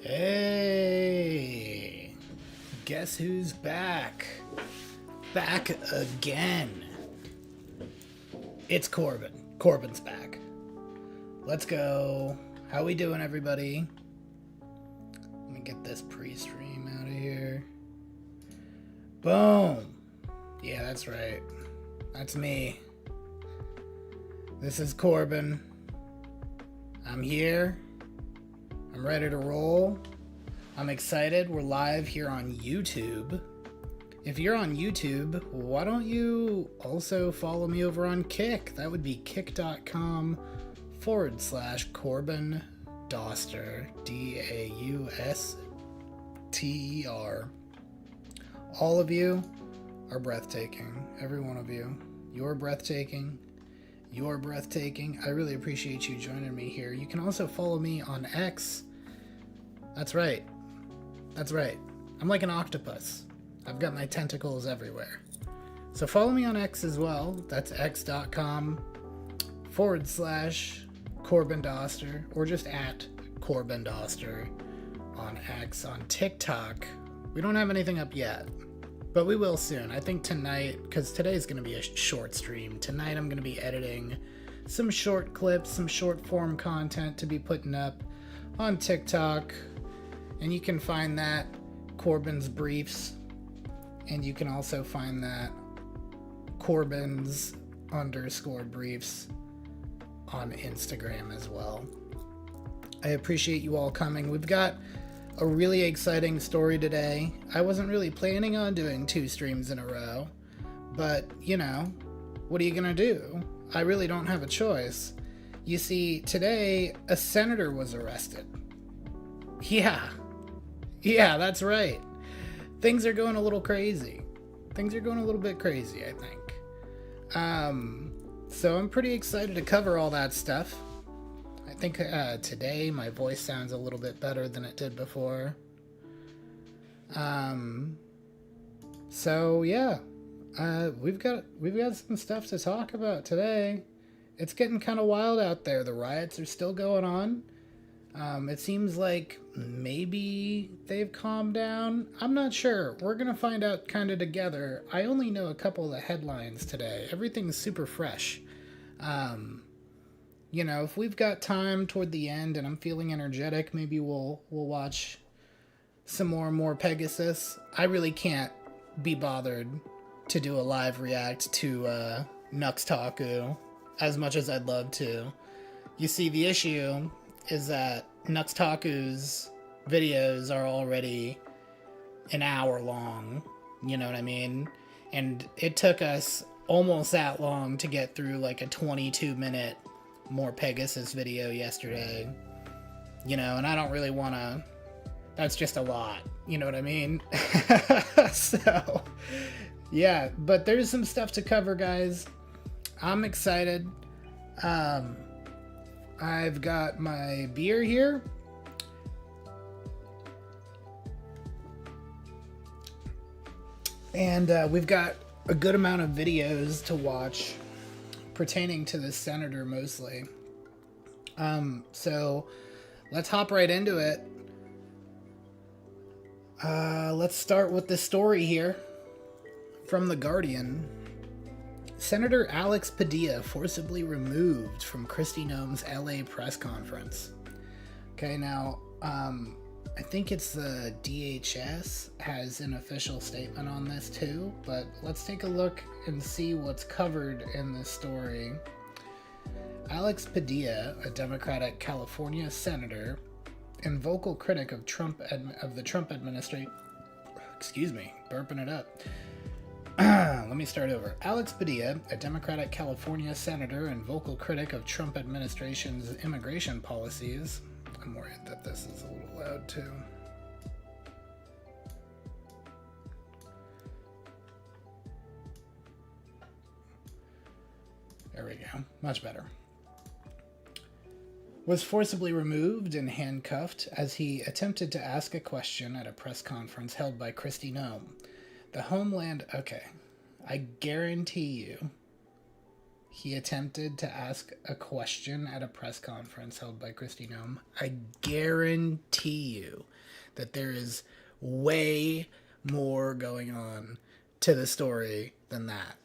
Hey, guess who's back? Back again. It's Corbin. Corbin's back. Let's go. How we doing, everybody? Let me get this pre-stream out of here. Boom. Yeah, that's right. That's me. This is Corbin. I'm here. I'm ready to roll. I'm excited. We're live here on YouTube. If you're on YouTube, why don't you also follow me over on Kick? That would be kick.com/Corbin Dauster. Dauster. All of you are breathtaking. Every one of you. You're breathtaking. You're breathtaking. I really appreciate you joining me here. You can also follow me on X. That's right. That's right. I'm like an octopus. I've got my tentacles everywhere. So follow me on X as well. That's x.com/Corbin Dauster, or just at Corbin Dauster on X. On TikTok, we don't have anything up yet, but we will soon. I think tonight, because today's going to be a short stream, tonight I'm going to be editing some short clips, some short form content to be putting up on TikTok. And you can find that Corbin's Briefs. And you can also find that Corbin's_briefs on Instagram as well. I appreciate you all coming. We've got a really exciting story today. I wasn't really planning on doing 2 streams in a row, but you know, what are you gonna do? I really don't have a choice. You see, today a senator was arrested. Yeah, that's right. Things are going a little crazy. Things are going a little bit crazy, I think. So I'm pretty excited to cover all that stuff. I think today my voice sounds a little bit better than it did before. So yeah, we've got some stuff to talk about today. It's getting kind of wild out there. The riots are still going on. It seems like maybe they've calmed down. I'm not sure. We're gonna find out kind of together. I only know a couple of the headlines today. Everything's super fresh. You know, if we've got time toward the end and I'm feeling energetic, maybe we'll watch some more Pegasus. I really can't be bothered to do a live react to Nux Taku as much as I'd love to. You see, the issue is that Nux Taku's videos are already an hour long, you know what I mean? And it took us almost that long to get through like a 22-minute more Pegasus video yesterday, you know, and I don't really want to, that's just a lot, you know what I mean? So, yeah, but there's some stuff to cover, guys. I'm excited. I've got my beer here. And we've got a good amount of videos to watch pertaining to this senator mostly. So let's hop right into it. Let's start with the story here from The Guardian. Senator Alex Padilla forcibly removed from Kristi Noem's LA press conference. Okay, now, I think it's the DHS has an official statement on this too, but let's take a look and see what's covered in this story. Alex Padilla, a Democratic California senator and vocal critic of the Trump administration, excuse me, burping it up. Let me start over. Alex Padilla, a Democratic California senator and vocal critic of Trump administration's immigration policies. I'm worried that this is a little loud too. There we go. Much better. Was forcibly removed and handcuffed as he attempted to ask a question at a press conference held by Kristi Noem. The Homeland... Okay. I guarantee you he attempted to ask a question at a press conference held by Kristi Noem. I guarantee you that there is way more going on to the story than that.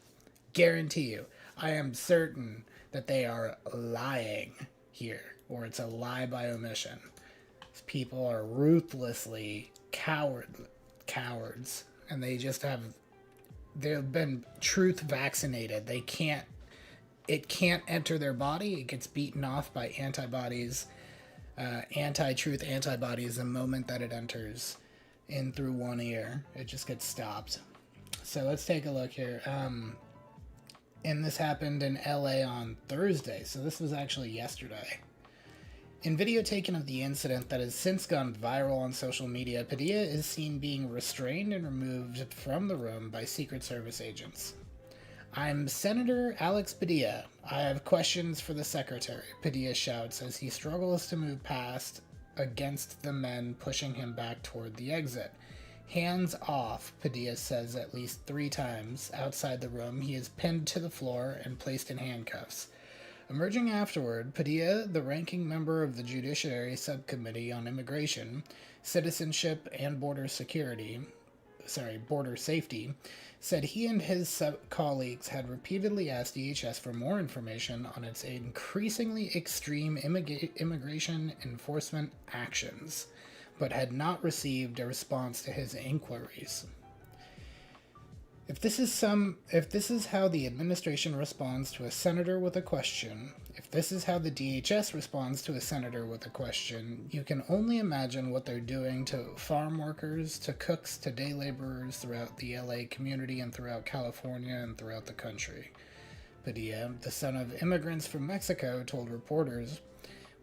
Guarantee you. I am certain that they are lying here, or it's a lie by omission. These people are ruthlessly cowards, and they've been truth vaccinated. It can't enter their body. It gets beaten off by antibodies, anti-truth antibodies the moment that it enters in through one ear. It just gets stopped. So let's take a look here. And this happened in LA on Thursday, so this was actually yesterday. In video taken of the incident that has since gone viral on social media, Padilla is seen being restrained and removed from the room by Secret Service agents. "I'm Senator Alex Padilla. I have questions for the secretary," Padilla shouts as he struggles to move past against the men pushing him back toward the exit. "Hands off," Padilla says at least 3 times. Outside the room, he is pinned to the floor and placed in handcuffs. Emerging afterward, Padilla, the ranking member of the Judiciary Subcommittee on Immigration, Citizenship, and Border Safety, said he and his colleagues had repeatedly asked DHS for more information on its increasingly extreme immigration enforcement actions, but had not received a response to his inquiries. If this is how the administration responds to a senator with a question, if this is how the DHS responds to a senator with a question, you can only imagine what they're doing to farm workers, to cooks, to day laborers throughout the LA community and throughout California and throughout the country. Padilla, the son of immigrants from Mexico, told reporters,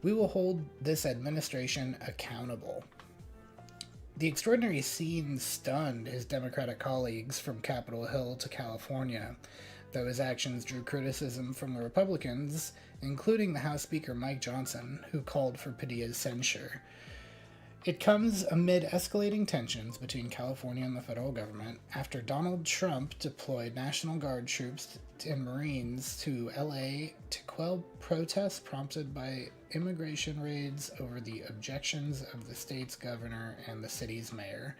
"We will hold this administration accountable." The extraordinary scene stunned his Democratic colleagues from Capitol Hill to California, though his actions drew criticism from the Republicans, including the House Speaker Mike Johnson, who called for Padilla's censure. It comes amid escalating tensions between California and the federal government after Donald Trump deployed National Guard troops and Marines to LA to quell protests prompted by immigration raids over the objections of the state's governor and the city's mayor.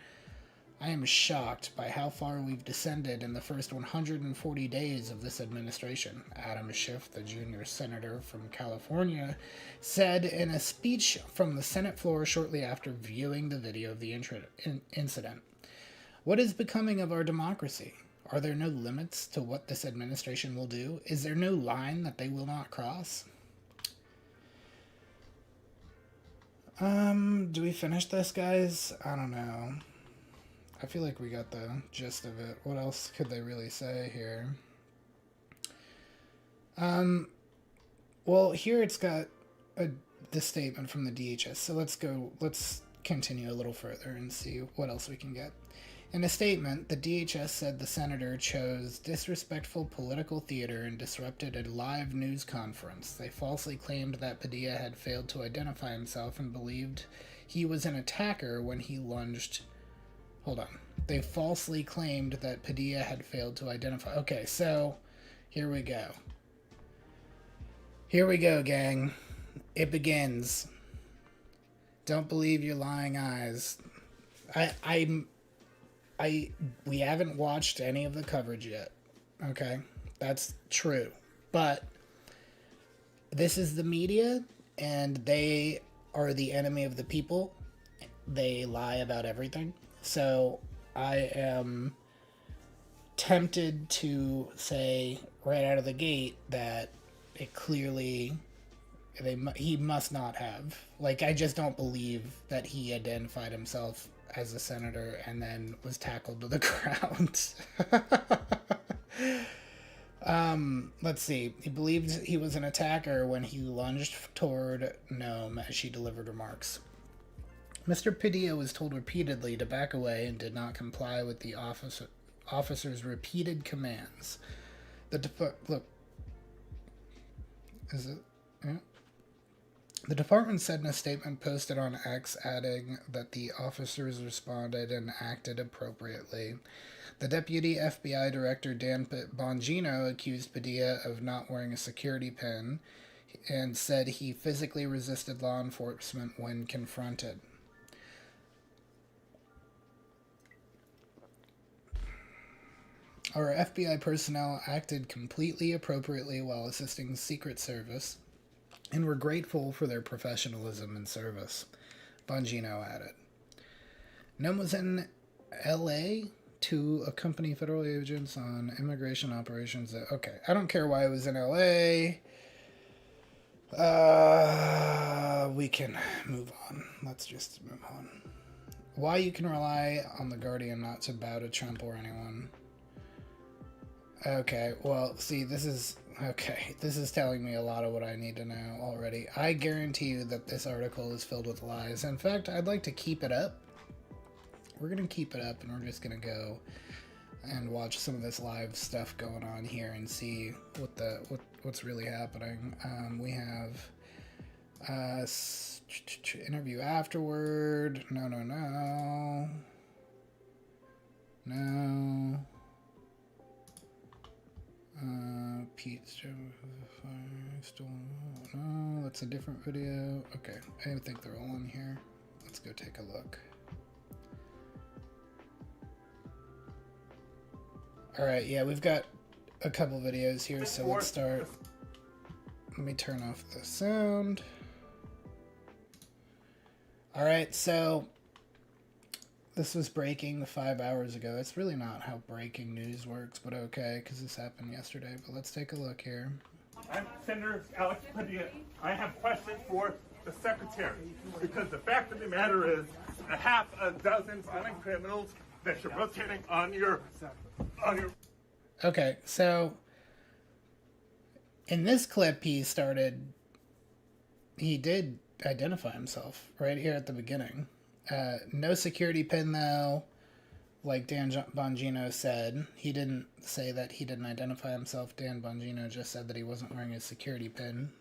"I am shocked by how far we've descended in the first 140 days of this administration," Adam Schiff, the junior senator from California, said in a speech from the Senate floor shortly after viewing the video of the incident. "What is becoming of our democracy? Are there no limits to what this administration will do? Is there no line that they will not cross?" Do we finish this, guys? I don't know. I feel like we got the gist of it. What else could they really say here? Well, here it's got this statement from the DHS. So let's continue a little further and see what else we can get. In a statement, the DHS said the senator chose disrespectful political theater and disrupted a live news conference. They falsely claimed that Padilla had failed to identify himself and believed he was an attacker when he lunged. Hold on. They falsely claimed that Padilla had failed to identify. Okay, so here we go. Here we go, gang. It begins. Don't believe your lying eyes. We haven't watched any of the coverage yet. Okay? That's true. But this is the media, and they are the enemy of the people. They lie about everything. So I am tempted to say right out of the gate that it clearly he must not have. Like, I just don't believe that he identified himself as a senator and then was tackled to the ground. Let's see. He believed he was an attacker when he lunged toward Noem as she delivered remarks. Mr. Padilla was told repeatedly to back away and did not comply with the officer's repeated commands. Look. Is it? Yeah. The department said in a statement posted on X, adding that the officers responded and acted appropriately. The deputy FBI director Dan Bongino accused Padilla of not wearing a security pin and said he physically resisted law enforcement when confronted. Our FBI personnel acted completely appropriately while assisting the Secret Service, and we're grateful for their professionalism and service, Bongino added. Nome was in L.A. to accompany federal agents on immigration operations. Okay, I don't care why it was in L.A. We can move on. Let's just move on. Why you can rely on the Guardian not to bow to Trump or anyone. Okay, well, see, this is telling me a lot of what I need to know already. I guarantee you that this article is filled with lies. In fact, I'd like to keep it up. We're going to keep it up, and we're just going to go and watch some of this live stuff going on here and see what's really happening. We have interview afterward. No. Pete's no, that's a different video. Okay, I think they're all in here. Let's go take a look. Alright, yeah, we've got a couple videos here, so let's start. Let me turn off the sound. Alright, so this was breaking 5 hours ago. It's really not how breaking news works, but okay, because this happened yesterday. But let's take a look here. I'm Senator Alex Padilla. I have questions for the Secretary, because the fact of the matter is a half a dozen violent criminals that you're rotating on your... Okay, so in this clip he did identify himself right here at the beginning. No security pin though, like Dan Bongino said. He didn't say that he didn't identify himself. Dan Bongino just said that he wasn't wearing a security pin.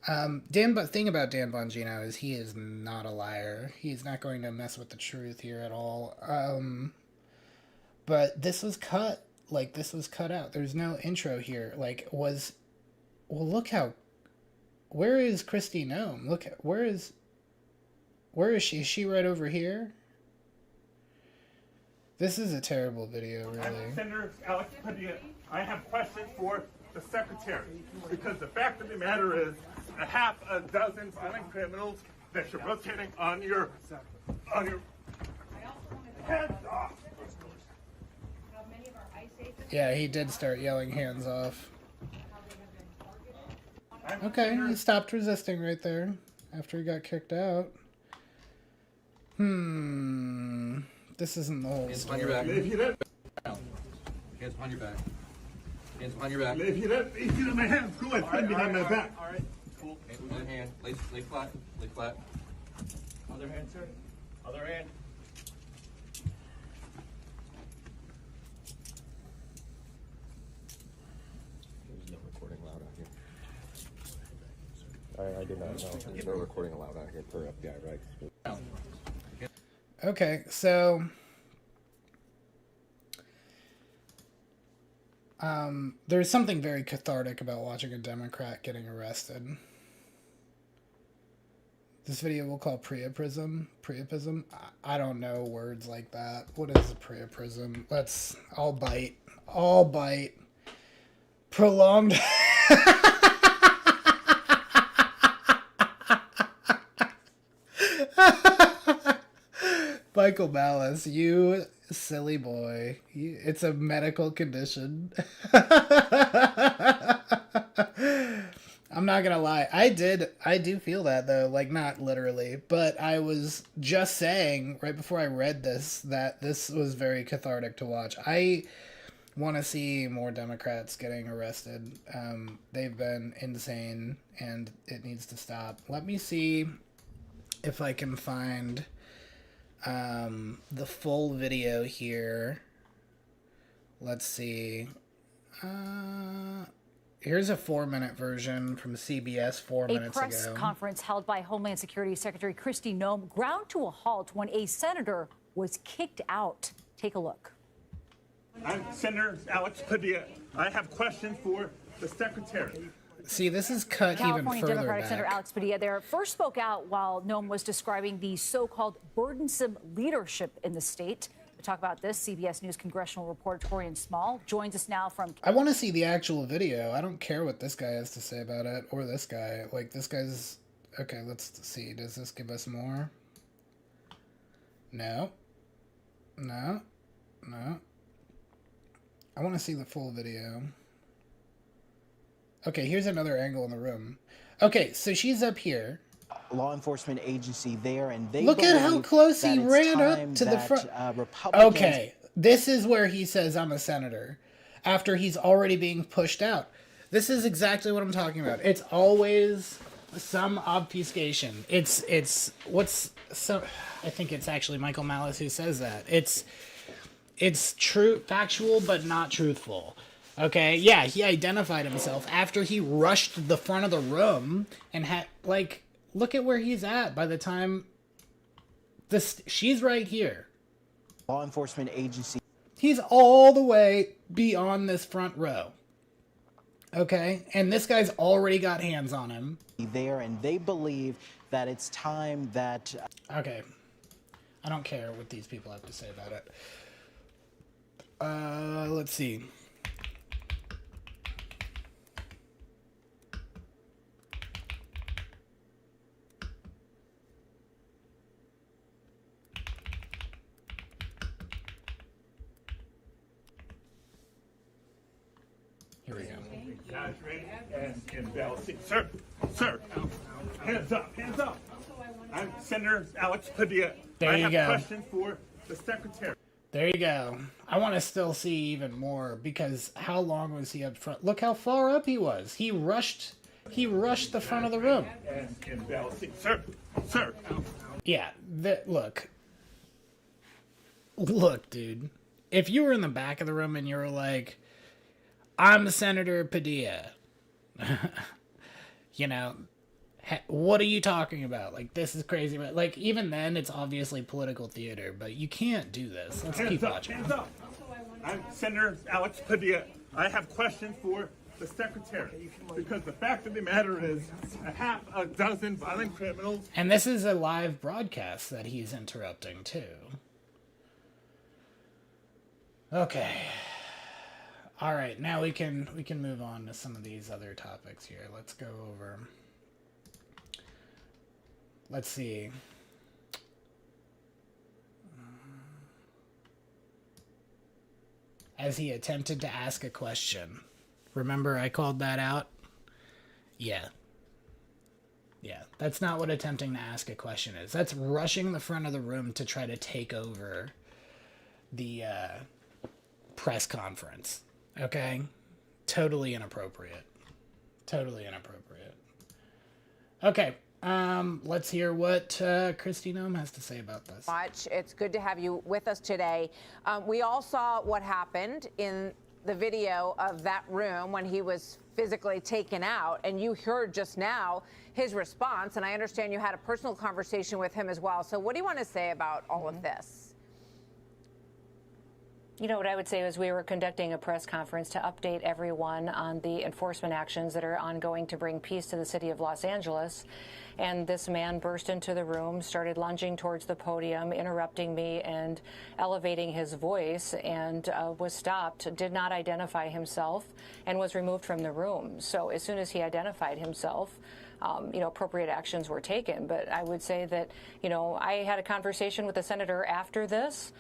The thing about Dan Bongino is he is not a liar. He's not going to mess with the truth here at all. But this was cut. Like, this was cut out. There's no intro here. Look how... Where is Kristi Noem? Look, where is she? Is she right over here? This is a terrible video, really. I'm Senator Alex Padilla. I have questions for the Secretary, because the fact of the matter is a half a dozen violent criminals that you're rotating on your hands off. Yeah, he did start yelling hands off. Okay, he stopped resisting right there after he got kicked out. This isn't the whole story. Hands behind your back. Hands behind your back. If you let my hands go, I put behind my back. All right. Cool. Other hand. Lay flat. Lay flat. Other hand, sir. Other hand. There's no recording allowed out here. I did not know. There's no recording allowed out here for FBI, right? Okay, so... there's something very cathartic about watching a Democrat getting arrested. This video we'll call Priapism. Priapism? I don't know words like that. What is a Priapism? I'll bite. Prolonged... Michael Malice, you silly boy. It's a medical condition. I'm not gonna lie. I do feel that though, like not literally, but I was just saying right before I read this that this was very cathartic to watch. I want to see more Democrats getting arrested. They've been insane and it needs to stop. Let me see if I can find the full video here. Let's see. Here's a 4-minute version from CBS 4 minutes ago. A press conference held by Homeland Security Secretary Kristi Noem ground to a halt when a senator was kicked out. Take a look. I'm Senator Alex Padilla. I have questions for the secretary. See, this is cut California even further Democratic back. Senator Alex Padilla there first spoke out while Noem was describing the so-called burdensome leadership in the state. To talk about this, CBS News congressional reporter Torian Small joins us now from... I want to see the actual video. I don't care what this guy has to say about it, or this guy. Like, this guy's... Okay, let's see. Does this give us more? No. No. No. I want to see the full video. Okay, here's another angle in the room. Okay, so she's up here. Law enforcement agency there, and they look at how close he ran up to the front. Okay, this is where he says I'm a senator after he's already being pushed out. This is exactly what I'm talking about. It's always some obfuscation. It's what's so I think it's actually Michael Malice who says that. It's true, factual, but not truthful. Okay, yeah, he identified himself after he rushed the front of the room and had, like, look at where he's at by the time she's right here. Law enforcement agency. He's all the way beyond this front row. Okay, and this guy's already got hands on him. There, and they believe that it's time that... Okay, I don't care what these people have to say about it. Let's see. Here we go. Guys, ready? And Bell, sir, hands up, hands up. I'm Senator Alex Padilla. There you I have go. questions for the secretary. There you go. I want to still see even more because how long was he up front? Look how far up he was. He rushed the front of the room. And Bell, sir. Yeah, look, dude. If you were in the back of the room and you were like, I'm Senator Padilla, you know, what are you talking about? Like, this is crazy. Like, even then, it's obviously political theater, but you can't do this. Let's keep watching. Hands up. I'm Senator Alex Padilla. I have questions for the secretary because the fact of the matter is a half a dozen violent criminals. And this is a live broadcast that he's interrupting, too. Okay. All right, now we can move on to some of these other topics here. Let's go over. Let's see. As he attempted to ask a question. Remember I called that out? Yeah. Yeah, that's not what attempting to ask a question is. That's rushing the front of the room to try to take over the press conference. Okay? Totally inappropriate. Totally inappropriate. Okay. Let's hear what Kristi Noem has to say about this. It's good to have you with us today. We all saw what happened in the video of that room when he was physically taken out, and you heard just now his response, and I understand you had a personal conversation with him as well. So what do you want to say about all of this? You know, what I would say is we were conducting a press conference to update everyone on the enforcement actions that are ongoing to bring peace to the city of Los Angeles. And this man burst into the room, started lunging towards the podium, interrupting me and elevating his voice, and was stopped, did not identify himself, and was removed from the room. So as soon as he identified himself, appropriate actions were taken. But I would say that, I had a conversation with the senator after this.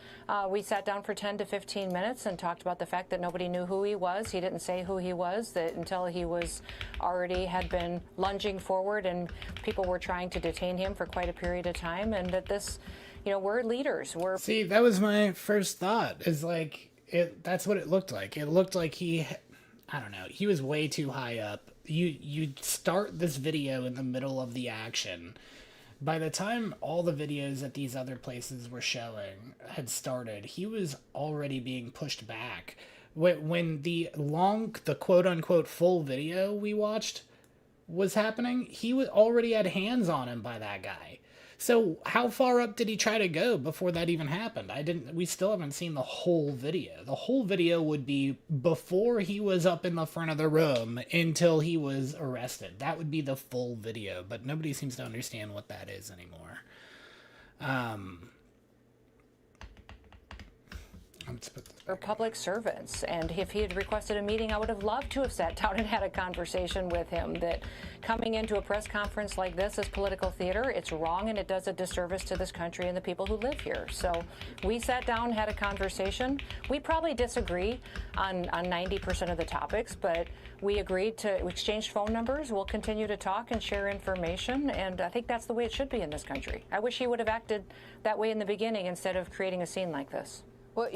We sat down for 10 to 15 minutes and talked about the fact that nobody knew who he was. He didn't say who he was, that until he was already had been lunging forward and people were trying to detain him for quite a period of time, and that this, we're leaders. See, that was my first thought, is like, that's what it looked like. It looked like he was way too high up. You start this video in the middle of the action. By the time all the videos that these other places were showing had started, he was already being pushed back When the quote-unquote full video we watched was happening, he already had hands on him by that guy. So how far up did he try to go before that even happened? We still haven't seen the whole video. The whole video would be before he was up in the front of the room until he was arrested. That would be the full video, but nobody seems to understand what that is anymore. Or public servants, and if he had requested a meeting, I would have loved to have sat down and had a conversation with him. That coming into a press conference like this is political theater. It's wrong, and it does a disservice to this country and the people who live here. So we sat down, had a conversation. We probably disagree on 90% of the topics, but we agreed to exchange phone numbers. We'll continue to talk and share information, and I think that's the way it should be in this country. I wish he would have acted that way in the beginning instead of creating a scene like this. Well,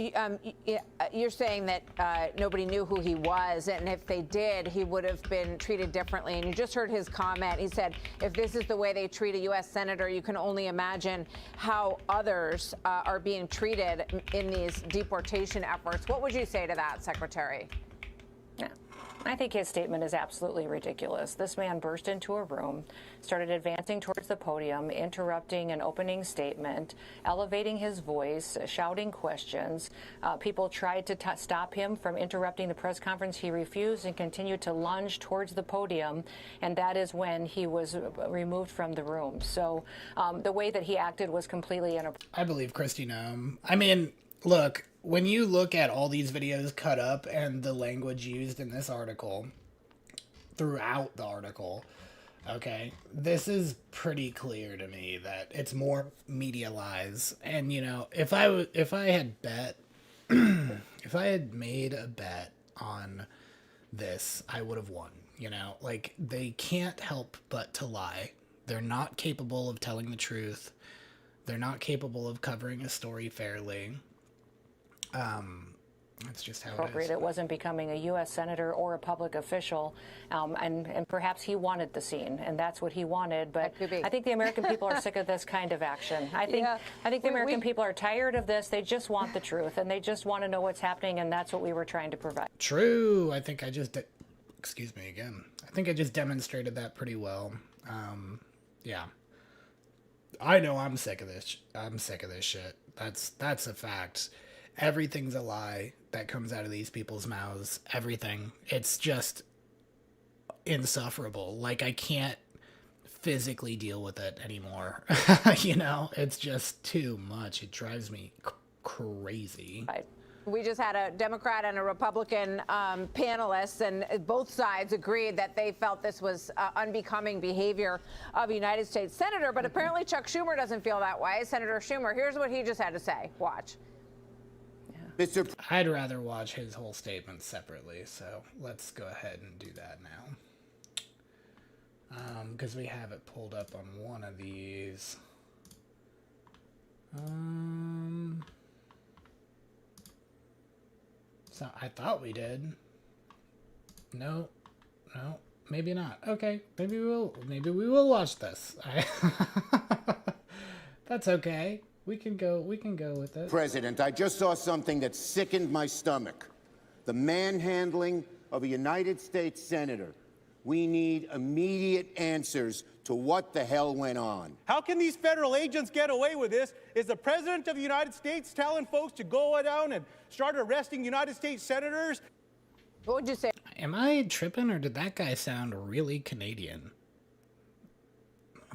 you're saying that nobody knew who he was, and if they did, he would have been treated differently. And you just heard his comment. He said, if this is the way they treat a U.S. senator, you can only imagine how others are being treated in these deportation efforts. What would you say to that, Secretary? Yeah. I think his statement is absolutely ridiculous. This man burst into a room, started advancing towards the podium, interrupting an opening statement, elevating his voice, shouting questions. People tried to stop him from interrupting the press conference. He refused and continued to lunge towards the podium, and that is when he was removed from the room. So the way that he acted was completely inappropriate. I believe Kristi Noem. I mean, look, when you look at all these videos cut up and the language used in this article, throughout the article, okay, this is pretty clear to me that it's more media lies. And, you know, if I had bet, if I had made a bet on this, I would have won. You know, like, they can't help but to lie. They're not capable of telling the truth. They're not capable of covering a story fairly. That's just how it is. It wasn't becoming a U.S. senator or a public official, and perhaps he wanted the scene, and that's what he wanted. But I think the American people are sick of this kind of action. I think the American people are tired of this. They just want the truth, and they just want to know what's happening, and that's what we were trying to provide. True. I think I just excuse me again. I think I just demonstrated that pretty well. Yeah. I know I'm sick of this. I'm sick of this shit. That's a fact. Everything's a lie that comes out of these people's mouths. Everything. It's just insufferable. Like, I can't physically deal with it anymore. You know, it's just too much. It drives me crazy. We just had a Democrat and a Republican panelists, and both sides agreed that they felt this was unbecoming behavior of a United States senator. But apparently Chuck Schumer doesn't feel that way. Senator Schumer, here's what he just had to say. Watch. I'd rather watch his whole statement separately, so let's go ahead and do that now. Because we have it pulled up on one of these. So I thought we did. No, maybe not. Okay, maybe we will watch this. That's okay. We can go with it. President, I just saw something that sickened my stomach. The manhandling of a United States senator. We need immediate answers to what the hell went on. How can these federal agents get away with this? Is the President of the United States telling folks to go down and start arresting United States senators? What would you say? Am I tripping, or did that guy sound really Canadian?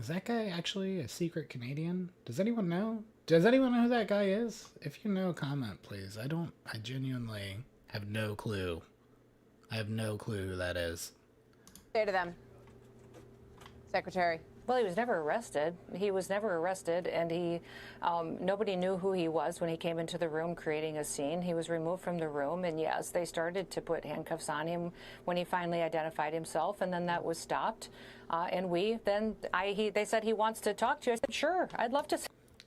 Is that guy actually a secret Canadian? Does anyone know? Does anyone know who that guy is? If you know, comment, please. I genuinely have no clue. I have no clue who that is. Say to them, Secretary. Well, he was never arrested. He was never arrested, and nobody knew who he was when he came into the room creating a scene. He was removed from the room, and yes, they started to put handcuffs on him when he finally identified himself, and then that was stopped. They said he wants to talk to you. I said, sure, I'd love to.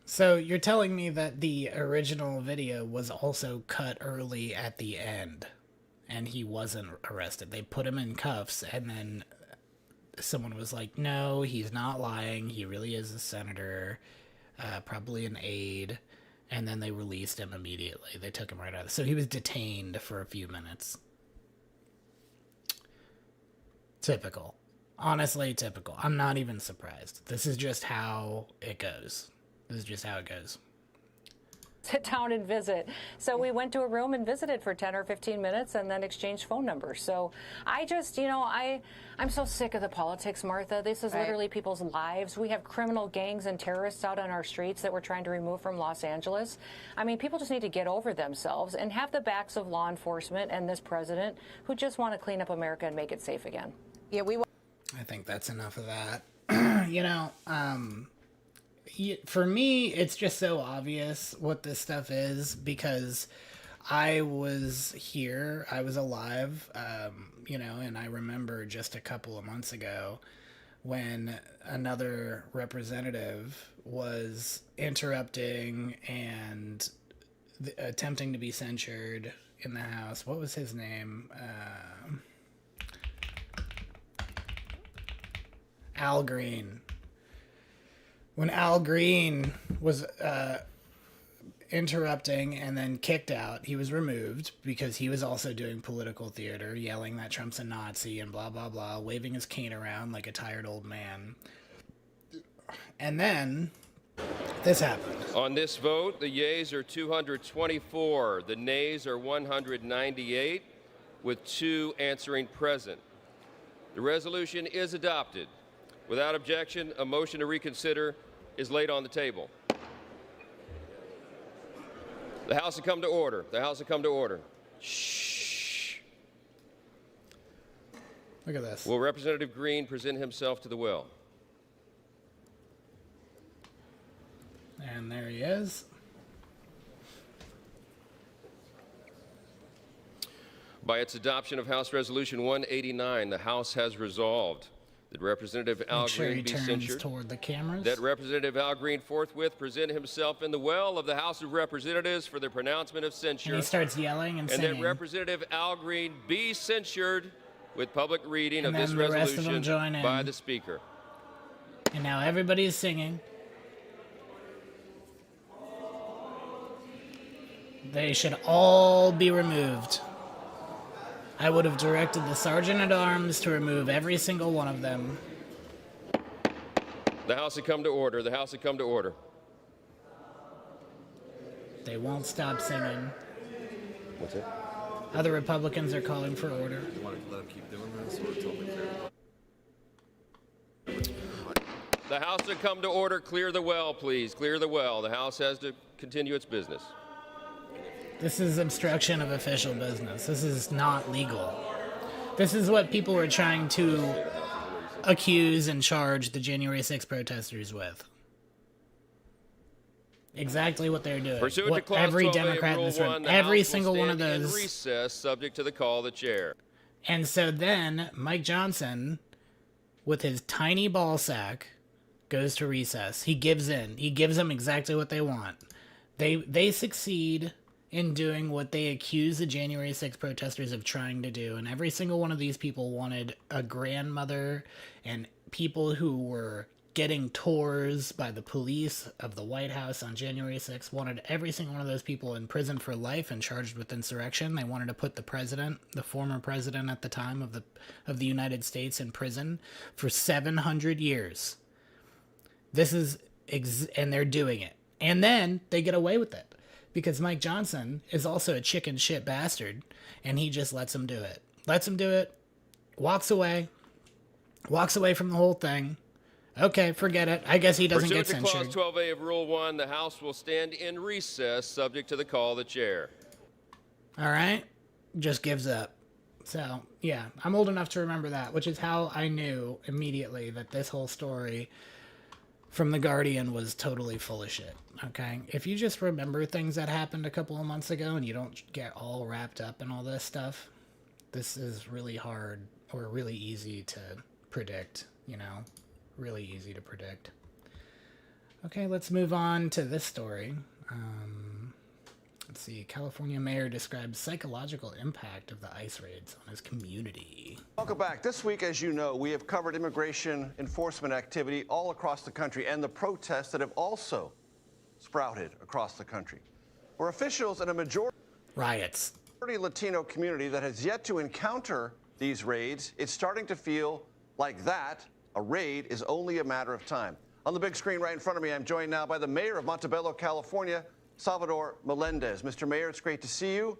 So you're telling me that the original video was also cut early at the end, and he wasn't arrested. They put him in cuffs, and then someone was like, no, he's not lying. He really is a senator, probably an aide. And then they released him immediately. They took him right out. So he was detained for a few minutes. Typical. Honestly, typical. I'm not even surprised. This is just how it goes. This is just how it goes. Sit down and visit. So we went to a room and visited for 10 or 15 minutes and then exchanged phone numbers. So I just, I'm so sick of the politics, Martha. This is literally people's lives. We have criminal gangs and terrorists out on our streets that we're trying to remove from Los Angeles. I mean, people just need to get over themselves and have the backs of law enforcement and this president who just want to clean up America and make it safe again. Yeah, I think that's enough of that. For me, it's just so obvious what this stuff is because I was here, I was alive, and I remember just a couple of months ago when another representative was interrupting and attempting to be censured in the House. What was his name? Al Green. When Al Green was interrupting and then kicked out, he was removed because he was also doing political theater, yelling that Trump's a Nazi and blah, blah, blah, waving his cane around like a tired old man. And then this happened. On this vote, the yeas are 224. The nays are 198, with 2 answering present. The resolution is adopted. Without objection, a motion to reconsider is laid on the table. The House will come to order. The House will come to order. Shh. Look at this. Will Representative Green present himself to the well? And there he is. By its adoption of House Resolution 189, the House has resolved that Representative Al Green be censured, toward the cameras. that Representative Al Green forthwith present himself in the well of the House of Representatives for the pronouncement of censure. And he starts yelling and singing. And that Representative Al Green be censured with public reading And of this then the rest of them resolution join in. by the Speaker. And now everybody's singing. They should all be removed. I would have directed the Sergeant-at-Arms to remove every single one of them. The House will come to order. The House will come to order. They won't stop singing. What's it? Other Republicans are calling for order. You want to let them keep doing this, or it's only fair? The House will come to order. Clear the well, please. Clear the well. The House has to continue its business. This is obstruction of official business. This is not legal. This is what people were trying to accuse and charge the January 6th protesters with. Exactly what they're doing. Pursuant to What Clause every 12A of Democrat in Rule this room, 1, the every House will single one of stand in those. recess, subject to the call of the chair. And so then Mike Johnson, with his tiny ball sack, goes to recess. He gives in. He gives them exactly what they want. They succeed in doing what they accuse the January 6th protesters of trying to do. And every single one of these people wanted a grandmother and people who were getting tours by the police of the White House on January 6th, wanted every single one of those people in prison for life and charged with insurrection. They wanted to put the president, the former president at the time of the United States, in prison for 700 years. This is, and they're doing it. And then they get away with it. Because Mike Johnson is also a chicken shit bastard, and he just lets him do it. Lets him do it, walks away from the whole thing. Okay, forget it. I guess he doesn't get censured. Pursuant to Clause 12A of Rule 1, the House will stand in recess, subject to the call of the chair. All right? Just gives up. So, yeah, I'm old enough to remember that, which is how I knew immediately that this whole story from The Guardian was totally full of shit. Okay, if you just remember things that happened a couple of months ago and you don't get all wrapped up in all this stuff, this is really hard or really easy to predict, really easy to predict. Okay, let's move on to this story. Let's see. California mayor describes psychological impact of the ICE raids on his community. Welcome back. This week, as you know, we have covered immigration enforcement activity all across the country and the protests that have also sprouted across the country. For officials in a majority Riots. Latino community that has yet to encounter these raids, it's starting to feel like that, a raid, is only a matter of time. On the big screen right in front of me, I'm joined now by the mayor of Montebello, California, Salvador Melendez. Mr. Mayor, it's great to see you.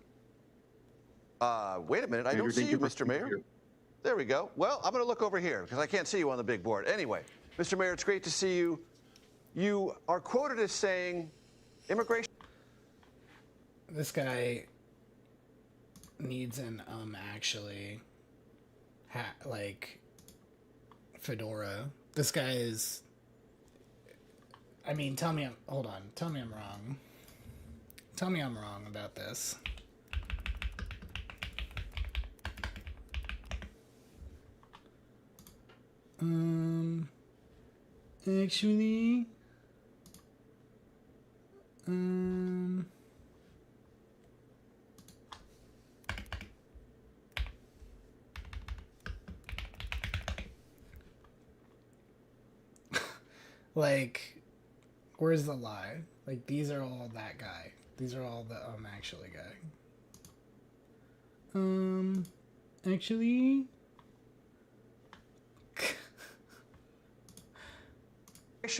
Wait a minute, I don't see you, Mr. Mayor. There we go. Well, I'm going to look over here because I can't see you on the big board. Anyway, Mr. Mayor, it's great to see you. You are quoted as saying immigration. This guy needs an actually like fedora. This guy is, I mean, tell me hold on, tell me I'm wrong. Tell me I'm wrong about this. Actually, like, where's the lie? Like, these are all that guy. These are all the actually guy. Actually,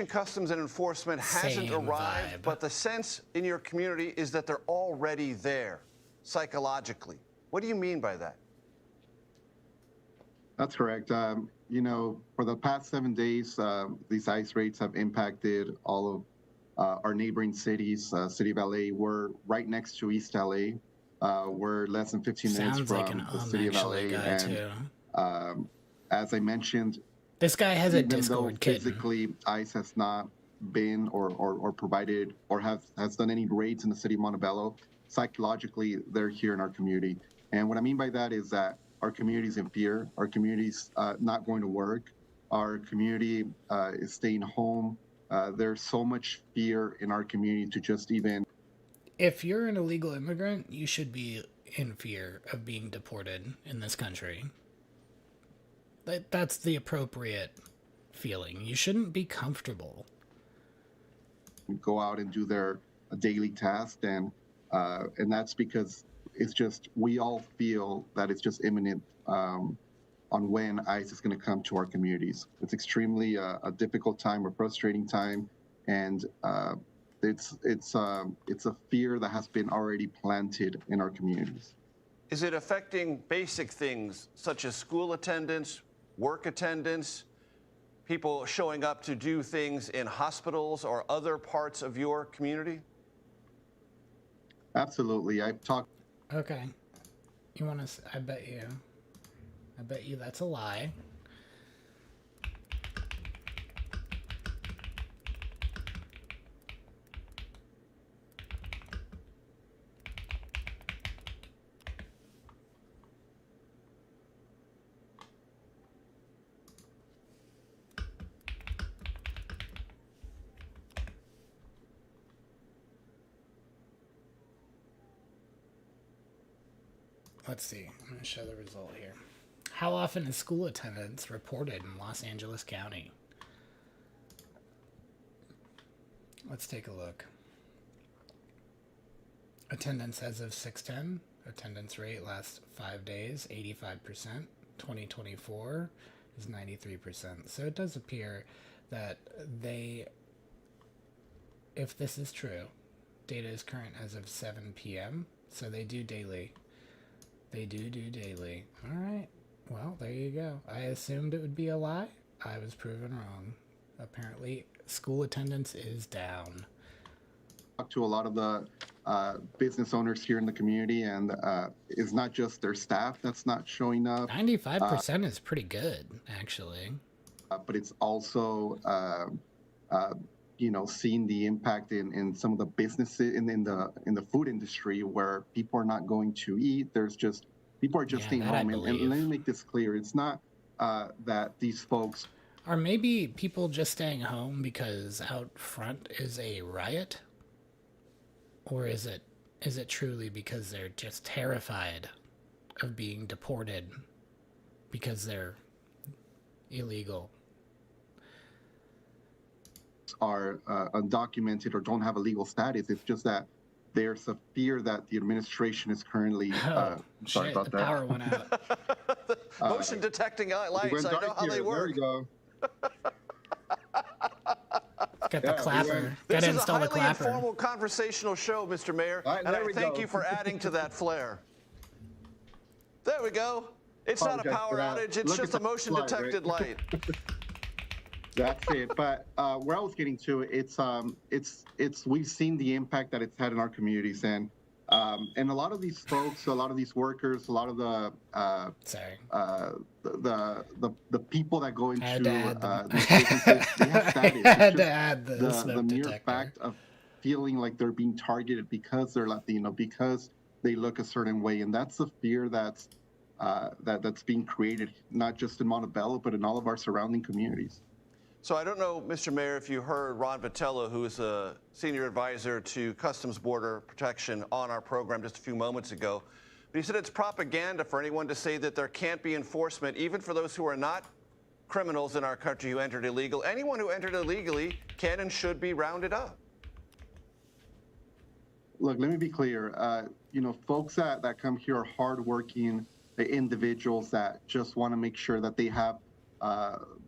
Customs and Enforcement hasn't Same arrived, vibe. but the sense in your community is that they're already there, psychologically. What do you mean by that? That's correct. You know, for the past 7 days, these ICE raids have impacted all of our neighboring cities. City of LA, we're right next to East LA. We're less than 15 minutes sounds from like an the city of LA. guy And too. as I mentioned, This guy has a even though Discord kitten. physically ICE has not been or provided or has done any raids in the city of Montebello, psychologically they're here in our community. And what I mean by that is that our community's in fear. Our community's not going to work. Our community is staying home. There's so much fear in our community to just even. If you're an illegal immigrant, you should be in fear of being deported in this country. That's the appropriate feeling. You shouldn't be comfortable. Go out and do their daily task, and that's because it's just, we all feel that it's just imminent on when ICE is going to come to our communities. It's extremely a difficult time, a frustrating time, and it's a fear that has been already planted in our communities. Is it affecting basic things such as school attendance, work attendance, people showing up to do things in hospitals or other parts of your community? Absolutely. I've talked. Okay. You want to... I bet you that's a lie. Let's see. I'm going to show the result here. How often is school attendance reported in Los Angeles County? Let's take a look. Attendance as of 6/10. Attendance rate last 5 days, 85%. 2024 is 93%. So it does appear that they, if this is true, data is current as of 7 p.m. So they do daily. They do daily. All right. Well, there you go. I assumed it would be a lie. I was proven wrong. Apparently, school attendance is down. Talk to a lot of the business owners here in the community, and it's not just their staff that's not showing up. 95% is pretty good, actually. But it's also, you know, seeing the impact in some of the businesses in the food industry where people are not going to eat. There's just people are just staying home. And let me make this clear: it's not that these folks. Or maybe people just staying home because out front is a riot? Or is it truly because they're just terrified of being deported because they're illegal? are undocumented or don't have a legal status. It's just that there's a fear that the administration is currently. Sorry about the that. power went out. Motion detecting lights. I know how they work. There we go. Got the clapper. Got to install the clapper. This is a highly informal conversational show, Mr. Mayor, and I thank you for adding to that flair. There we go. It's not a power outage. It's just a motion detected light. That's it. But where I was getting to, it's we've seen the impact that it's had in our communities, and a lot of these folks, a lot of these workers, a lot of the people that go into these businesses, they have status. The mere fact of feeling like they're being targeted because they're Latino, because they look a certain way, and that's the fear that's being created, not just in Montebello, but in all of our surrounding communities. So I don't know, Mr. Mayor, if you heard Ron Vitello, who is a senior advisor to Customs Border Protection on our program just a few moments ago. But he said it's propaganda for anyone to say that there can't be enforcement, even for those who are not criminals in our country who entered illegal. Anyone who entered illegally can and should be rounded up. Look, let me be clear. Folks that come here are hardworking individuals that just want to make sure that they have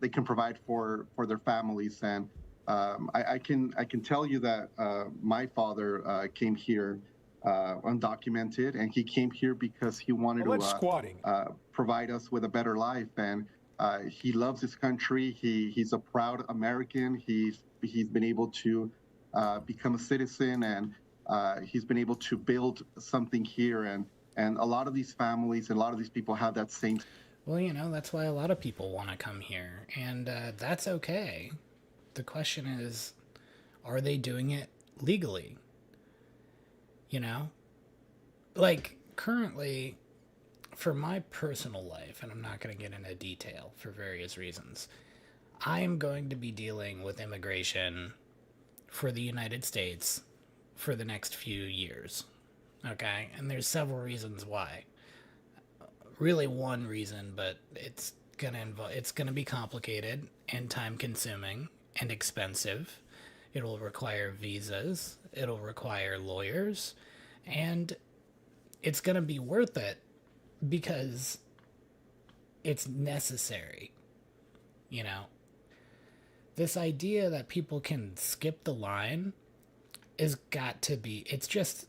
they can provide for their families, and I can tell you that my father came here undocumented, and he came here because he wanted to provide us with a better life, and he loves his country. He's a proud American. He's been able to become a citizen, and he's been able to build something here, and a lot of these families and a lot of these people have that same. Well, that's why a lot of people want to come here, and that's okay. The question is, are they doing it legally? Like currently, for my personal life, and I'm not going to get into detail for various reasons, I am going to be dealing with immigration for the United States for the next few years. Okay? And there's several reasons why. Really one reason, but it's gonna be complicated and time consuming and expensive. It'll require visas, it'll require lawyers, and it's gonna be worth it because it's necessary. This idea that people can skip the line it's just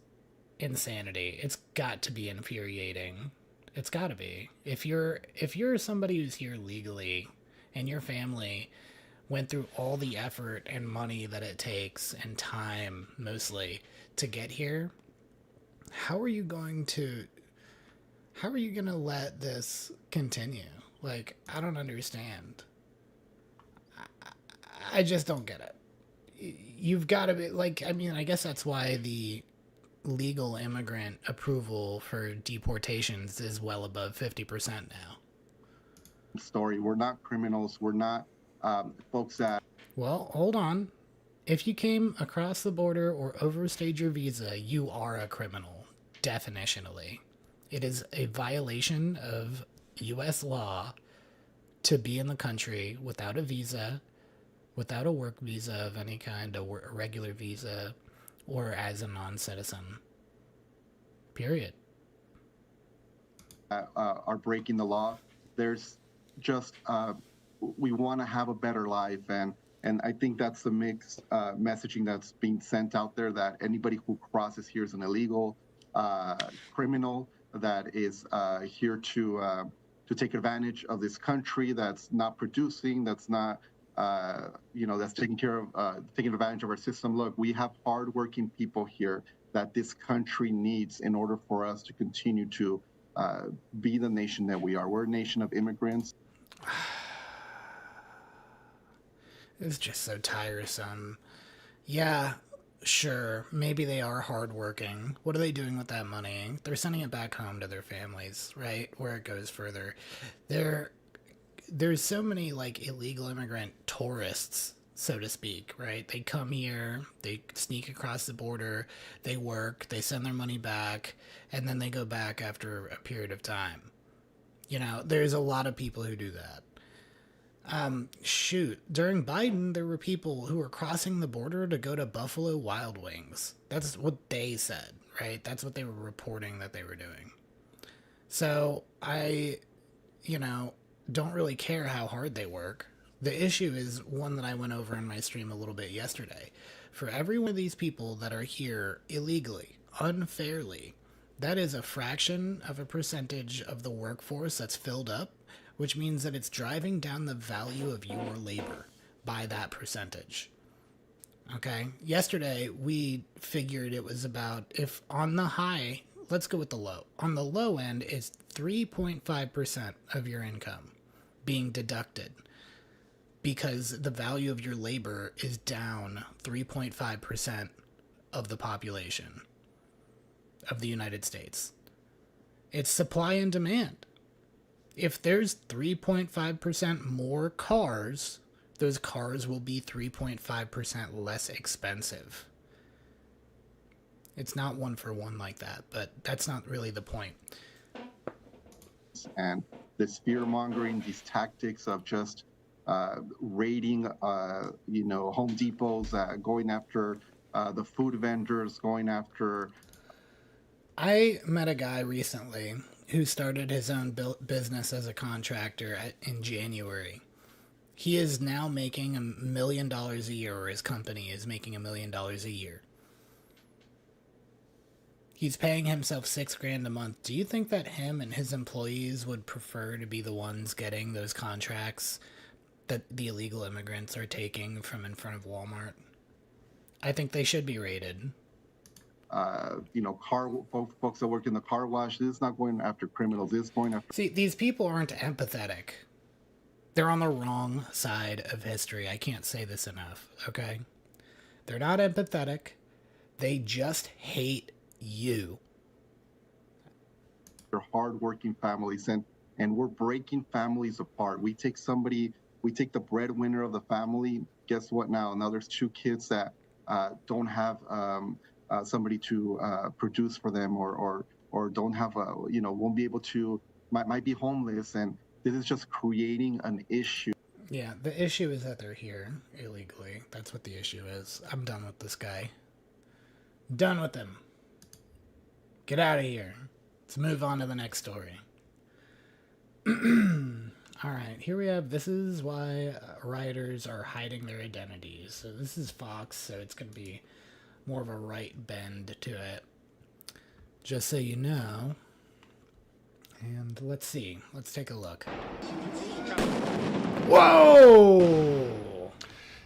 insanity. It's got to be infuriating. It's got to be. If you're somebody who's here legally and your family went through all the effort and money that it takes and time mostly to get here, how are you going to let this continue? Like, I don't understand. I just don't get it. You've got to be like, I guess that's why the legal immigrant approval for deportations is well above 50% now. Story. We're not criminals. We're not folks that. Well, hold on. If you came across the border or overstayed your visa, you are a criminal, definitionally. It is a violation of U.S. law to be in the country without a visa, without a work visa of any kind, a regular visa, or as a non-citizen. Period. Are breaking the law. There's just we want to have a better life, and I think that's the mixed messaging that's being sent out there, that anybody who crosses here is an illegal criminal that is here to take advantage of this country, that's not producing, that's not that's taking advantage of our system. Look, we have hardworking people here that this country needs in order for us to continue to be the nation that we are. We're a nation of immigrants. It's just so tiresome. Yeah, sure, maybe they are hardworking. What are they doing with that money? They're sending it back home to their families, right? Where it goes further. There's so many illegal immigrant tourists, so to speak, right? They come here, they sneak across the border, they work, they send their money back, and then they go back after a period of time. There's a lot of people who do that. Shoot, during Biden, there were people who were crossing the border to go to Buffalo Wild Wings. That's what they said, right? That's what they were reporting that they were doing. So I, don't really care how hard they work. The issue is one that I went over in my stream a little bit yesterday. For every one of these people that are here illegally, unfairly, that is a fraction of a percentage of the workforce that's filled up, which means that it's driving down the value of your labor by that percentage. Okay? Yesterday, we figured it was about, if on the high, let's go with the low. On the low end, it's 3.5% of your income being deducted because the value of your labor is down 3.5% of the population of the United States. It's supply and demand. If there's 3.5% more cars, those cars will be 3.5% less expensive. It's not one for one like that, but that's not really the point. And this fear-mongering, these tactics of just raiding, Home Depots, going after the food vendors, going after... I met a guy recently who started his own business as a contractor in January. He is now making $1 million a year, or his company is making $1 million a year. He's paying himself $6,000 a month. Do you think that him and his employees would prefer to be the ones getting those contracts that the illegal immigrants are taking from in front of Walmart? I think they should be raided. Folks that work in the car wash. This is not going after criminals. This is going after... See, these people aren't empathetic. They're on the wrong side of history. I can't say this enough, okay? They're not empathetic. They just hate you. They're hardworking families, and we're breaking families apart. We take the breadwinner of the family. Guess what now? Now there's 2 kids that don't have... somebody to produce for them, or don't have won't be able to, might be homeless, and this is just creating an issue. Yeah, the issue is that they're here illegally. That's what the issue is. I'm done with this guy. Done with him. Get out of here. Let's move on to the next story. All right, here we have, this is why rioters are hiding their identities. So this is Fox, so it's going to be more of a right bend to it, just so you know. And let's see. Let's take a look. Whoa!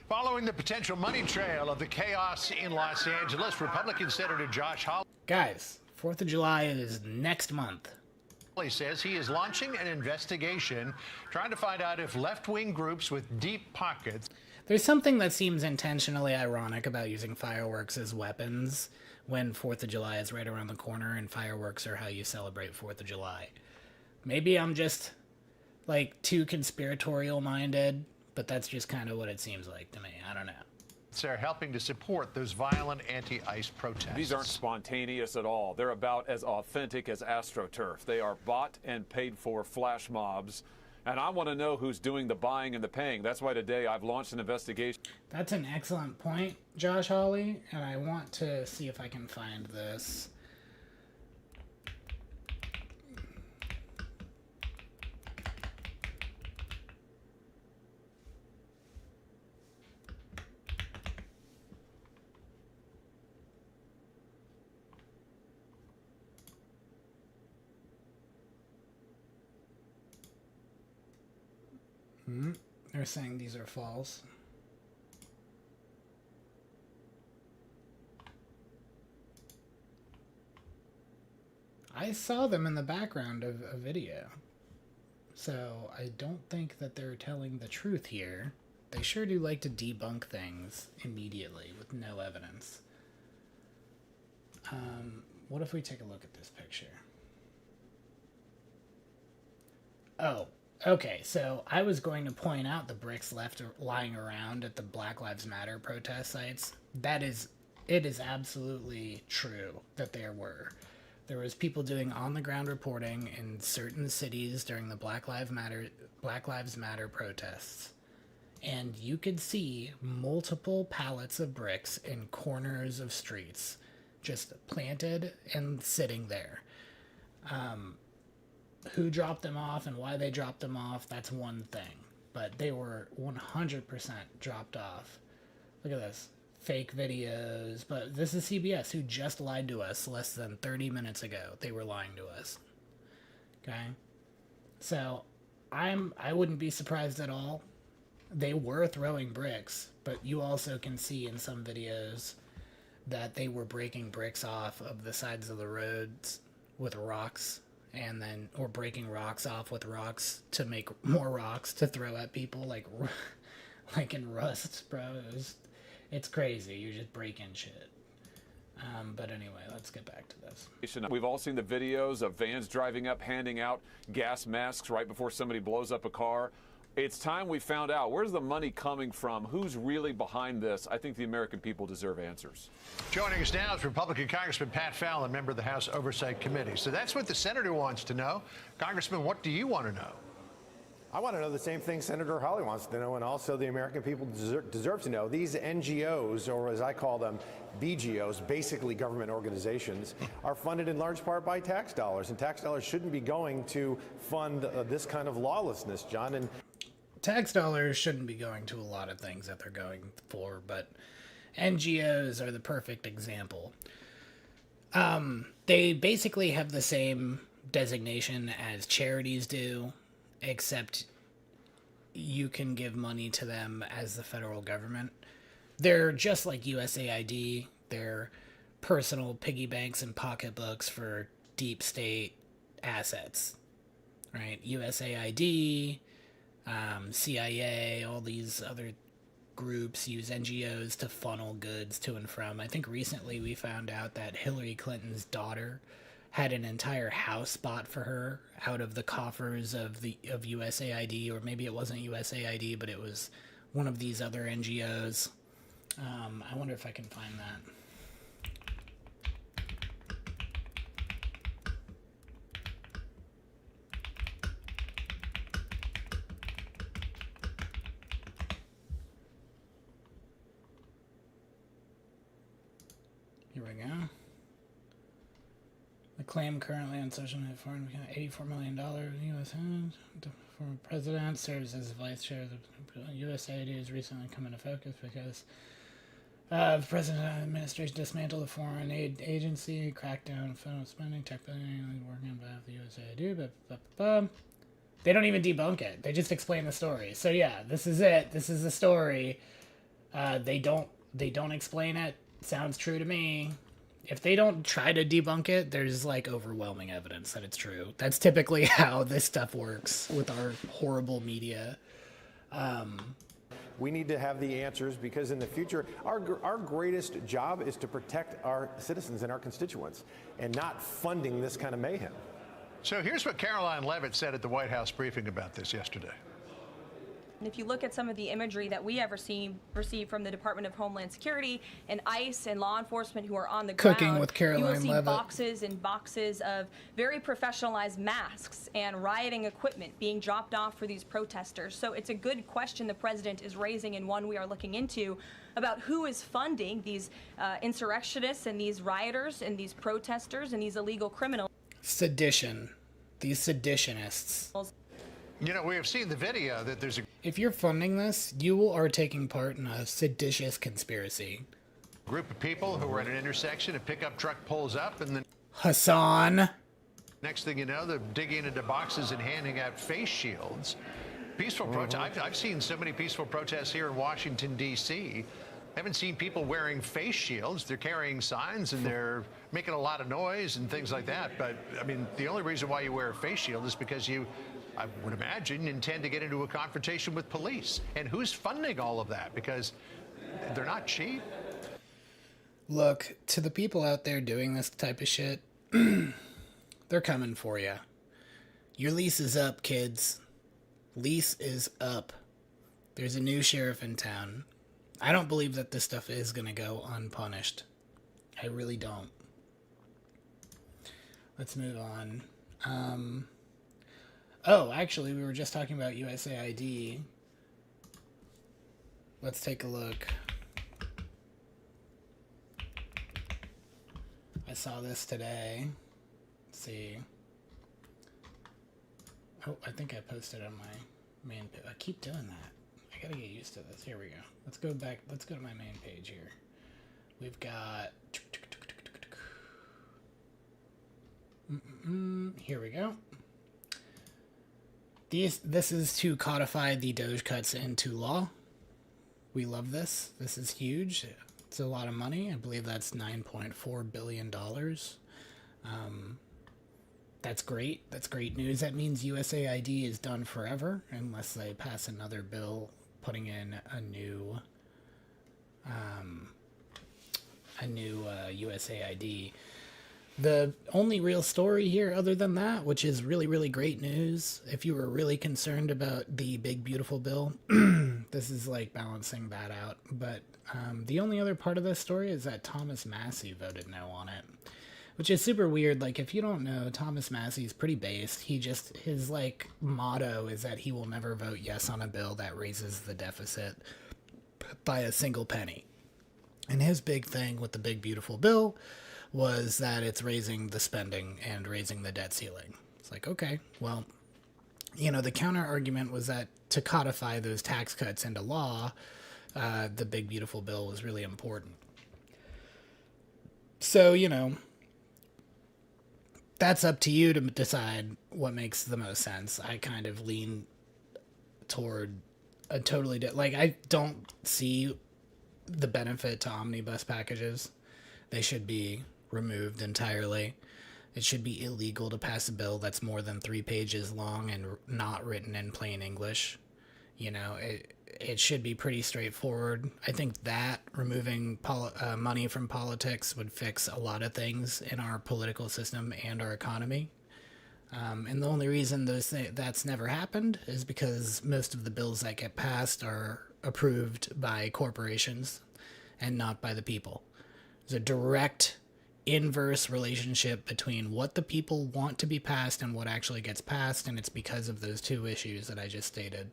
Following the potential money trail of the chaos in Los Angeles, Republican Senator Josh Hawley... Guys, 4th of July is next month. He says he is launching an investigation trying to find out if left-wing groups with deep pockets... There's something that seems intentionally ironic about using fireworks as weapons when 4th of July is right around the corner and fireworks are how you celebrate 4th of July. Maybe I'm just, too conspiratorial minded, but that's just kind of what it seems like to me. I don't know. They're helping to support those violent anti-ICE protests. These aren't spontaneous at all. They're about as authentic as AstroTurf. They are bought and paid for flash mobs. And I want to know who's doing the buying and the paying. That's why today I've launched an investigation. That's an excellent point, Josh Hawley, and I want to see if I can find this. They're saying these are false. I saw them in the background of a video. So I don't think that they're telling the truth here. They sure do like to debunk things immediately with no evidence. What if we take a look at this picture? Oh. Okay, so I was going to point out the bricks left lying around at the Black Lives Matter protest sites. It is absolutely true that there were. There was people doing on-the-ground reporting in certain cities during the Black Lives Matter protests. And you could see multiple pallets of bricks in corners of streets, just planted and sitting there. Who dropped them off and why they dropped them off, that's one thing. But they were 100% dropped off. Look at this. Fake videos. But this is CBS, who just lied to us less than 30 minutes ago. They were lying to us. Okay? So, I wouldn't be surprised at all. They were throwing bricks, but you also can see in some videos that they were breaking bricks off of the sides of the roads with rocks, and then, or breaking rocks off with rocks to make more rocks to throw at people, like in Rust, bro. It's crazy. You're just breaking shit. But anyway, let's get back to this. We've all seen the videos of vans driving up, handing out gas masks right before somebody blows up a car. It's time we found out, where's the money coming from? Who's really behind this? I think the American people deserve answers. Joining us now is Republican Congressman Pat Fallon, member of the House Oversight Committee. So that's what the senator wants to know. Congressman, what do you want to know? I want to know the same thing Senator Hawley wants to know, and also the American people deserve to know. These NGOs, or as I call them, BGOs, basically government organizations, are funded in large part by tax dollars, and tax dollars shouldn't be going to fund this kind of lawlessness, John. And tax dollars shouldn't be going to a lot of things that they're going for, but NGOs are the perfect example. They basically have the same designation as charities do, except you can give money to them as the federal government. They're just like USAID. They're personal piggy banks and pocketbooks for deep state assets, right? USAID, CIA, all these other groups use NGOs to funnel goods to and from. I think recently we found out that Hillary Clinton's daughter had an entire house bought for her out of the coffers of USAID, or maybe it wasn't USAID, but it was one of these other NGOs. I wonder if I can find that. Here we go. The claim currently on social media foreign $84 million U.S. former president serves as vice chair of the USAID has recently come into focus because the president administration dismantled the foreign aid agency, cracked down on federal spending, technically working on behalf of the USAID. But they don't even debunk it. They just explain the story. So yeah, this is it. This is the story. They don't explain it. Sounds true to me. If they don't try to debunk it, there's like overwhelming evidence that it's true. That's typically how this stuff works with our horrible media. we need to have the answers, because in the future, our greatest job is to protect our citizens and our constituents, and not funding this kind of mayhem. So here's what Caroline Leavitt said at the White House briefing about this yesterday. And if you look at some of the imagery that we have received from the Department of Homeland Security and ICE and law enforcement who are on the ground, with Caroline you will see Leavitt. boxes and boxes of very professionalized masks and rioting equipment being dropped off for these protesters. So it's a good question the president is raising, and one we are looking into, about who is funding these insurrectionists and these rioters and these protesters and these illegal criminals. Sedition. These seditionists. You know, we have seen the video that there's a... If you're funding this, you are taking part in a seditious conspiracy. Group of people who are at an intersection, a pickup truck pulls up, and then... Hassan. Next thing you know, they're digging into boxes and handing out face shields. Peaceful protest. I've seen so many peaceful protests here in Washington, D.C. Haven't seen people wearing face shields. They're carrying signs and they're making a lot of noise and things like that. But, I mean, the only reason why you wear a face shield is because you, I would imagine, intend to get into a confrontation with police. And who's funding all of that? Because they're not cheap. Look, to the people out there doing this type of shit, they're coming for you. Your lease is up, kids. Lease is up. There's a new sheriff in town. I don't believe that this stuff is going to go unpunished. I really don't. Let's move on. Oh, actually, we were just talking about USAID. Let's take a look. I saw this today. Let's see. Oh, I think I posted on my main page. I keep doing that. I gotta get used to this. Here we go. Let's go back. Let's go to my main page here. We've got... Here we go. This is to codify the Doge cuts into law. We love this. This is huge. It's a lot of money. I believe that's $9.4 billion. That's great. That's great news. That means USAID is done forever unless they pass another bill putting in a new USAID. The only real story here other than that, which is really, really great news, if you were really concerned about the big, beautiful bill, this is like balancing that out. But the only other part of this story is that Thomas Massie voted no on it, which is super weird. Like, if you don't know, Thomas Massie is pretty based. His like motto is that he will never vote yes on a bill that raises the deficit by a single penny. And his big thing with the big, beautiful bill was that it's raising the spending and raising the debt ceiling. It's like, okay, well, the counter argument was that to codify those tax cuts into law, the big, beautiful bill was really important. So, that's up to you to decide what makes the most sense. I kind of lean toward a totally like, I don't see the benefit to omnibus packages. They should be removed entirely. It should be illegal to pass a bill that's more than 3 pages long and not written in plain English. It should be pretty straightforward. I think that removing money from politics would fix a lot of things in our political system and our economy. And the only reason that's never happened is because most of the bills that get passed are approved by corporations and not by the people. There's a direct inverse relationship between what the people want to be passed and what actually gets passed, and it's because of those two issues that I just stated.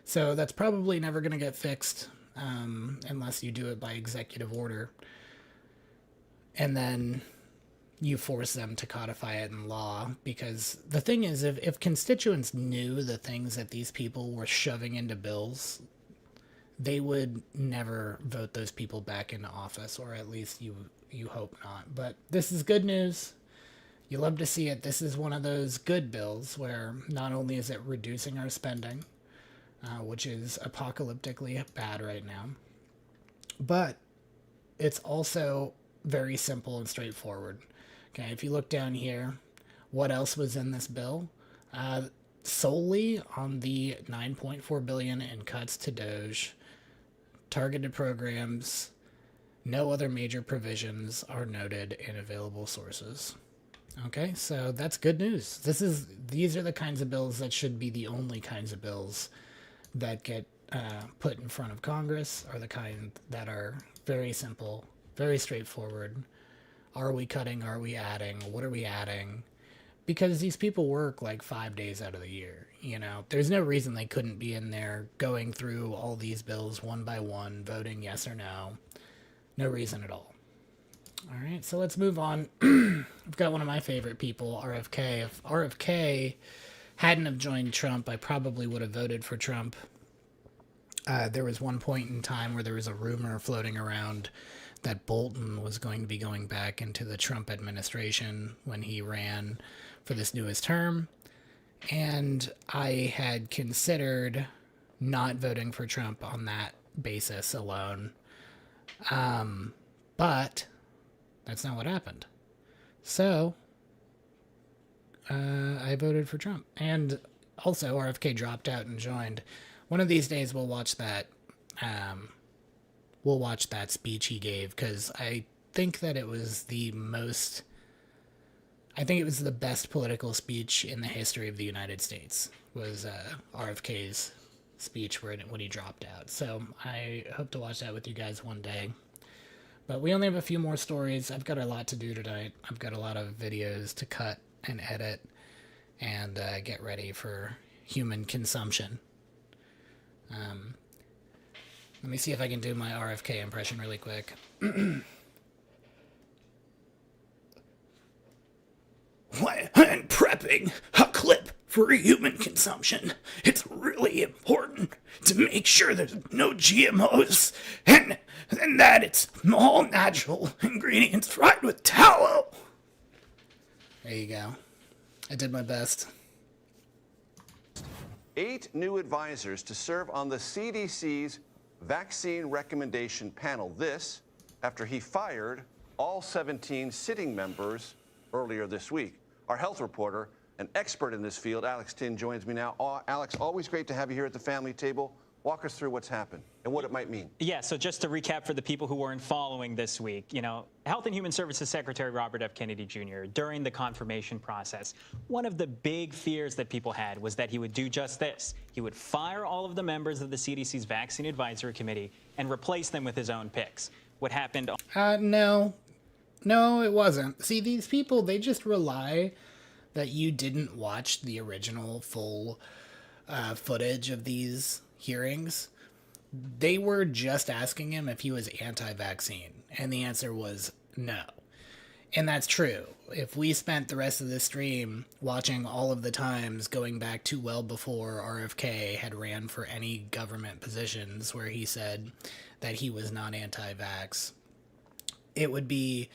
So that's probably never going to get fixed unless you do it by executive order. And then you force them to codify it in law. Because the thing is, if constituents knew the things that these people were shoving into bills, they would never vote those people back into office, or at least you hope not. But this is good news. You love to see it. This is one of those good bills where not only is it reducing our spending, which is apocalyptically bad right now, but it's also very simple and straightforward. Okay, if you look down here, what else was in this bill? Solely on the $9.4 billion in cuts to Doge, targeted programs, no other major provisions are noted in available sources. Okay, so that's good news. These are the kinds of bills that should be the only kinds of bills that get put in front of Congress, are the kind that are very simple, very straightforward. Are we cutting? Are we adding? What are we adding? Because these people work like 5 days out of the year. There's no reason they couldn't be in there going through all these bills one by one, voting yes or no. No reason at all. All right, so let's move on. I've got one of my favorite people, RFK. If RFK hadn't have joined Trump, I probably would have voted for Trump. There was one point in time where there was a rumor floating around that Bolton was going to be going back into the Trump administration when he ran for this newest term. And I had considered not voting for Trump on that basis alone. But that's not what happened. So I voted for Trump. And also RFK dropped out and joined. One of these days we'll watch that speech he gave, because I think that it was the best political speech in the history of the United States, was RFK's speech when he dropped out. So I hope to watch that with you guys one day. But we only have a few more stories. I've got a lot to do tonight. I've got a lot of videos to cut and edit and get ready for human consumption. Let me see if I can do my RFK impression really quick. When prepping a clip for human consumption, it's really important to make sure there's no GMOs and that it's all natural ingredients fried with tallow. There you go. I did my best. 8 new advisors to serve on the CDC's vaccine recommendation panel. This after he fired all 17 sitting members earlier this week. Our health reporter, an expert in this field, Alex Tin, joins me now. Alex, always great to have you here at the family table. Walk us through what's happened and what it might mean. Yeah, so just to recap for the people who weren't following this week, you know, Health and Human Services Secretary Robert F. Kennedy Jr., during the confirmation process, one of the big fears that people had was that he would do just this. He would fire all of the members of the CDC's Vaccine Advisory Committee and replace them with his own picks. What happened? No, it wasn't. See, these people, they just rely that you didn't watch the original full footage of these hearings. They were just asking him if he was anti-vaccine, and the answer was no. And that's true. If we spent the rest of the stream watching all of the times going back to well before RFK had ran for any government positions where he said that he was not anti-vax, it would be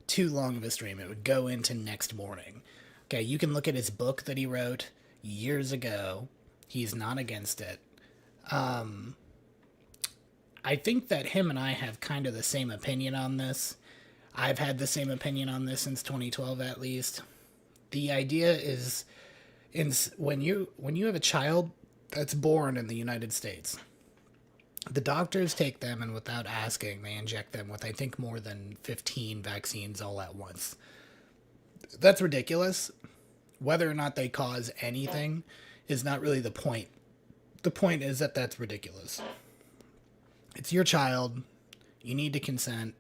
too long of a stream. It would go into next morning. Okay, you can look at his book that he wrote years ago. He's not against it. I think that him and I have kind of the same opinion on this. I've had the same opinion on this since 2012 at least. The idea is when you have a child that's born in the United States, the doctors take them and without asking, they inject them with, I think, more than 15 vaccines all at once. That's ridiculous. Whether or not they cause anything is not really the point. The point is that that's ridiculous. It's your child. You need to consent.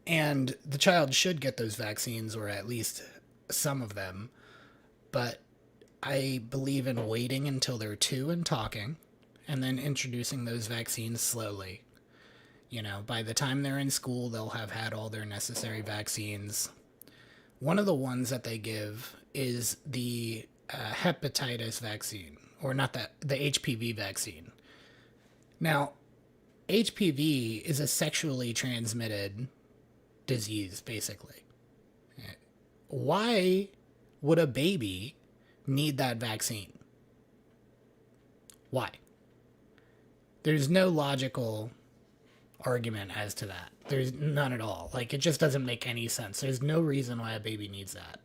And the child should get those vaccines, or at least some of them. But I believe in waiting until they're 2 and talking, and then introducing those vaccines slowly. You know, by the time they're in school, they'll have had all their necessary vaccines. One of the ones that they give is the hepatitis vaccine, or not that, the HPV vaccine. Now, HPV is a sexually transmitted disease, basically. Why would a baby need that vaccine? Why? There's no logical argument as to that. There's none at all. Like, it just doesn't make any sense. There's no reason why a baby needs that.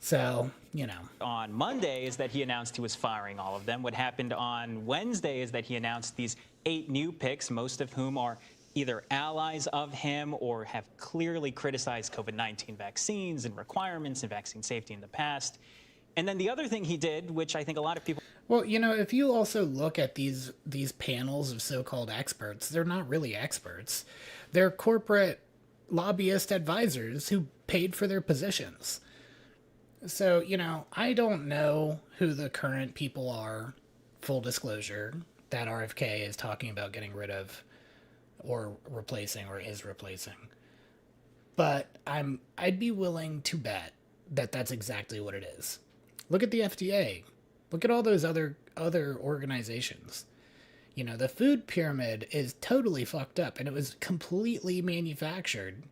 So, you know. On Monday is that he announced he was firing all of them. What happened on Wednesday is that he announced these 8 new picks, most of whom are either allies of him or have clearly criticized COVID-19 vaccines and requirements and vaccine safety in the past. And then the other thing he did, which I think a lot of people... Well, you know, if you also look at these panels of so-called experts, they're not really experts. They're corporate lobbyist advisors who paid for their positions. So, you know, I don't know who the current people are, full disclosure, that RFK is talking about getting rid of or replacing or is replacing. But I'd be willing to bet that that's exactly what it is. Look at the FDA. Look at all those other organizations. You know, the food pyramid is totally fucked up, and it was completely manufactured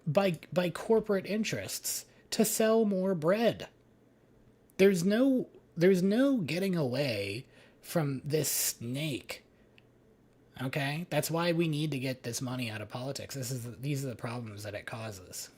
by corporate interests to sell more bread. There's no getting away from this snake. Okay? That's why we need to get this money out of politics. These are the problems that it causes.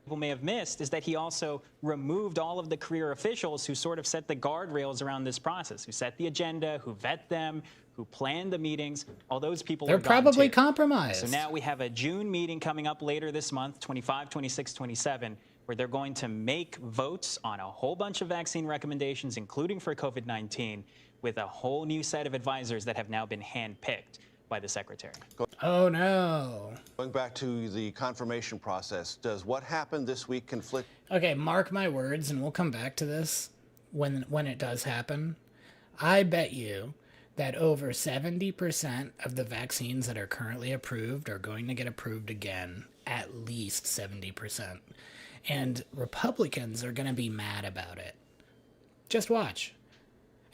People may have missed is that he also removed all of the career officials who sort of set the guardrails around this process, who set the agenda, who vet them, who planned the meetings. All those people They're are gone probably too. compromised. So now we have a June meeting coming up later this month, 25, 26, 27, where they're going to make votes on a whole bunch of vaccine recommendations, including for COVID-19, with a whole new set of advisors that have now been handpicked by the secretary. Oh, no. Going back to the confirmation process, does what happened this week conflict? Okay, mark my words, and we'll come back to this when it does happen. I bet you that over 70% of the vaccines that are currently approved are going to get approved again, at least 70%. And Republicans are going to be mad about it. Just watch.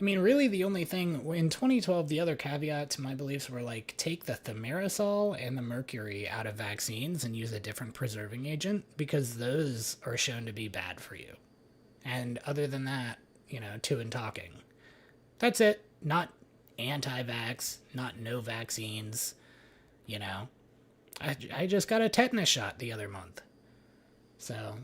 I mean, really the only thing, in 2012, the other caveat to my beliefs were like, take the thimerosal and the mercury out of vaccines and use a different preserving agent, because those are shown to be bad for you. And other than that, to and talking. That's it. Not anti-vax, not no vaccines, I just got a tetanus shot the other month. So.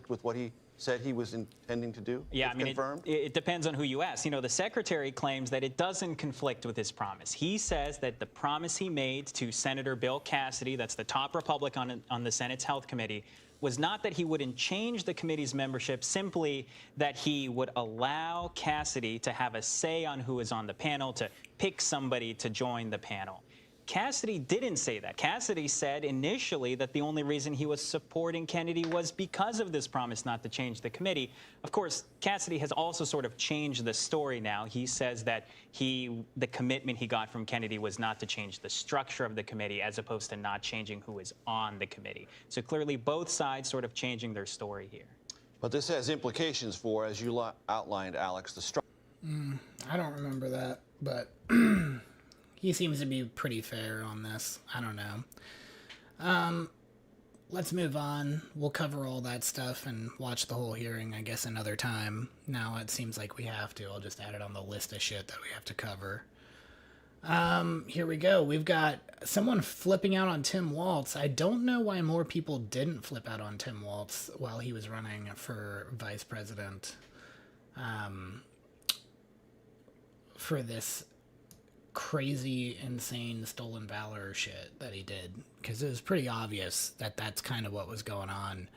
With what he said he was intending to do? Yeah, I mean, confirmed? It depends on who you ask. The secretary claims that it doesn't conflict with his promise. He says that the promise he made to Senator Bill Cassidy, that's the top Republican on the Senate's Health Committee, was not that he wouldn't change the committee's membership, simply that he would allow Cassidy to have a say on who is on the panel, to pick somebody to join the panel. Cassidy didn't say that. Cassidy said initially that the only reason he was supporting Kennedy was because of this promise not to change the committee. Of course, Cassidy has also sort of changed the story now. He says that the commitment he got from Kennedy was not to change the structure of the committee, as opposed to not changing who is on the committee. So clearly both sides sort of changing their story here. But this has implications for, as you outlined, Alex, the structure. I don't remember that, but he seems to be pretty fair on this. I don't know. Let's move on. We'll cover all that stuff and watch the whole hearing, I guess, another time. Now it seems like we have to. I'll just add it on the list of shit that we have to cover. Here we go. We've got someone flipping out on Tim Walz. I don't know why more people didn't flip out on Tim Walz while he was running for vice president. For this crazy, insane, stolen valor shit that he did, because it was pretty obvious that that's kind of what was going on,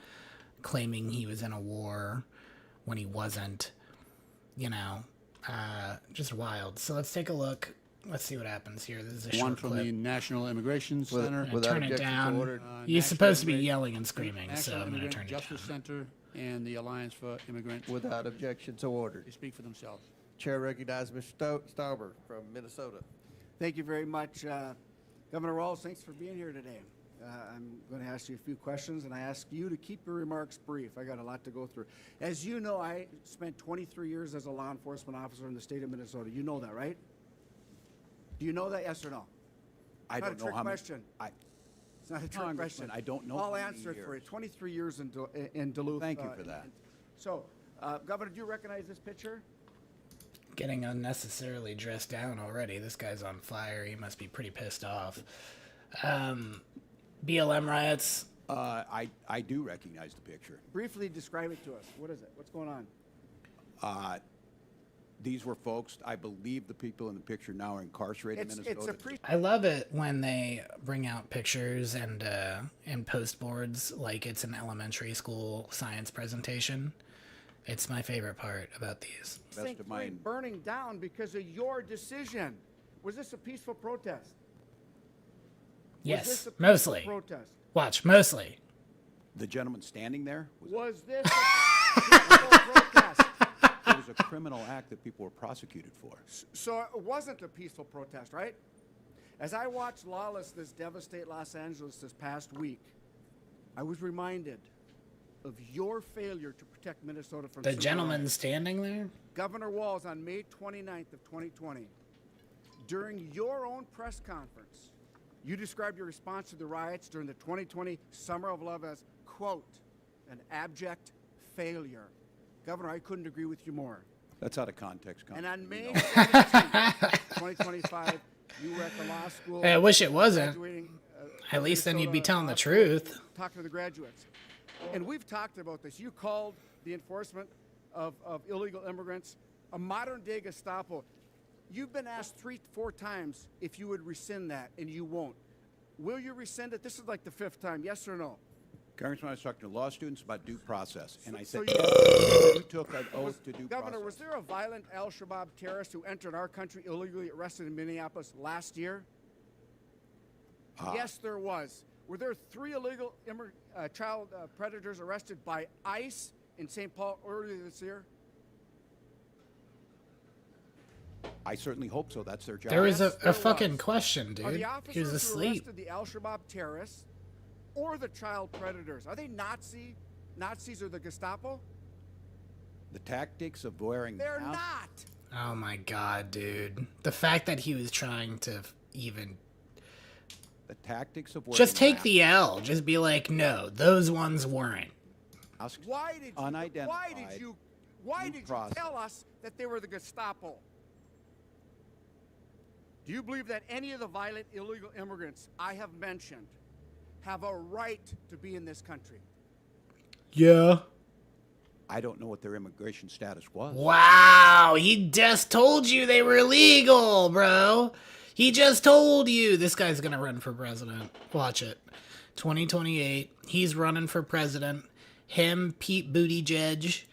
claiming he was in a war when he wasn't, just wild. So let's take a look. Let's see what happens here. This is a short from clip. the National Immigration Center. Turn it down. He's supposed to be yelling and screaming, so I'm going to turn it down. Justice Center and the Alliance for Immigrants. Without objection, so ordered. They speak for themselves. Chair recognizes Mr. Stauber from Minnesota. Thank you very much. Governor Walz, thanks for being here today. I'm going to ask you a few questions, and I ask you to keep your remarks brief. I got a lot to go through. As you know, I spent 23 years as a law enforcement officer in the state of Minnesota. You know that, right? Do you know that, yes or no? I don't know how many. It's not a trick question. I don't know. I'll answer it for you. 23 years in Duluth. Thank you for that. So, Governor, do you recognize this picture? Getting unnecessarily dressed down already. This guy's on fire. He must be pretty pissed off. BLM riots. I do recognize the picture. Briefly describe it to us. What is it? What's going on? These were folks, I believe the people in the picture now are incarcerated in Minnesota. I love it when they bring out pictures and post boards like it's an elementary school science presentation. It's my favorite part about these. St. Croix burning down because of your decision. Was this a peaceful protest? Yes, mostly. Protest? Watch, mostly. The gentleman standing there? Was this a peaceful protest? It was a criminal act that people were prosecuted for. So it wasn't a peaceful protest, right? As I watched lawlessness devastate Los Angeles this past week, I was reminded of your failure to protect Minnesota from the gentleman standing there? Governor Walz, on May 29th of 2020, during your own press conference, you described your response to the riots during the 2020 Summer of Love as, quote, an abject failure. Governor, I couldn't agree with you more. That's out of context. And on May 17th, 2025, you were at the law school. Hey, I wish it wasn't. At least then you'd be telling the truth. Talking to the graduates. And we've talked about this. You called the enforcement of illegal immigrants a modern-day Gestapo. You've been asked 3-4 times if you would rescind that, and you won't. Will you rescind it? This is like the 5th time, yes or no? Congressman, I was talking to law students about due process, and I said, yes, you took an oath to due Governor, process. was there a violent al-Shabaab terrorist who entered our country illegally, arrested in Minneapolis last year? Yes, there was. Were there 3 illegal child predators arrested by ICE in St. Paul earlier this year? I certainly hope so. That's their job. There was Yes, a there fucking was. question, Are the dude. He was officers who asleep. arrested the Al-Shabaab terrorists or the child predators, are they Nazis or the Gestapo? The tactics of wearing They're masks. not. Oh my god, dude. The fact that he was trying to even The tactics of wearing just take masks. the L. Just be like, no, those ones weren't. Why did you Unidentified tell us that they were the Gestapo? Do you believe that any of the violent illegal immigrants I have mentioned have a right to be in this country? Yeah. I don't know what their immigration status was. Wow, he just told you they were illegal, bro. He just told you. This guy's gonna run for president. Watch it. 2028. He's running for president. Him, Pete Buttigieg,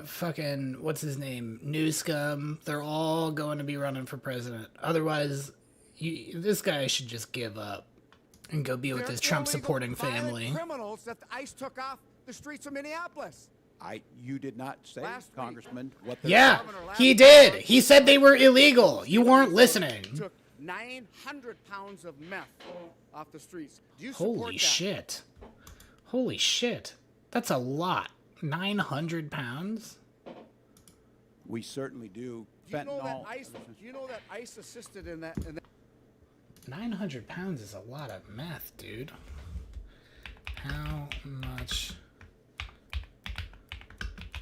fucking, what's his name? Newscum. They're all going to be running for president. Otherwise, this guy should just give up and go be with his Trump-supporting family. Criminals that the ICE took off the streets of Minneapolis. You did not say, Congressman, what the Yeah, he did. He said they were illegal. You weren't listening. Took 900 pounds of meth off the streets. Do you support Holy that? shit. Holy shit. That's a lot. 900 pounds? We certainly do. Do you know that ICE assisted in that? 900 pounds is a lot of meth, dude. How much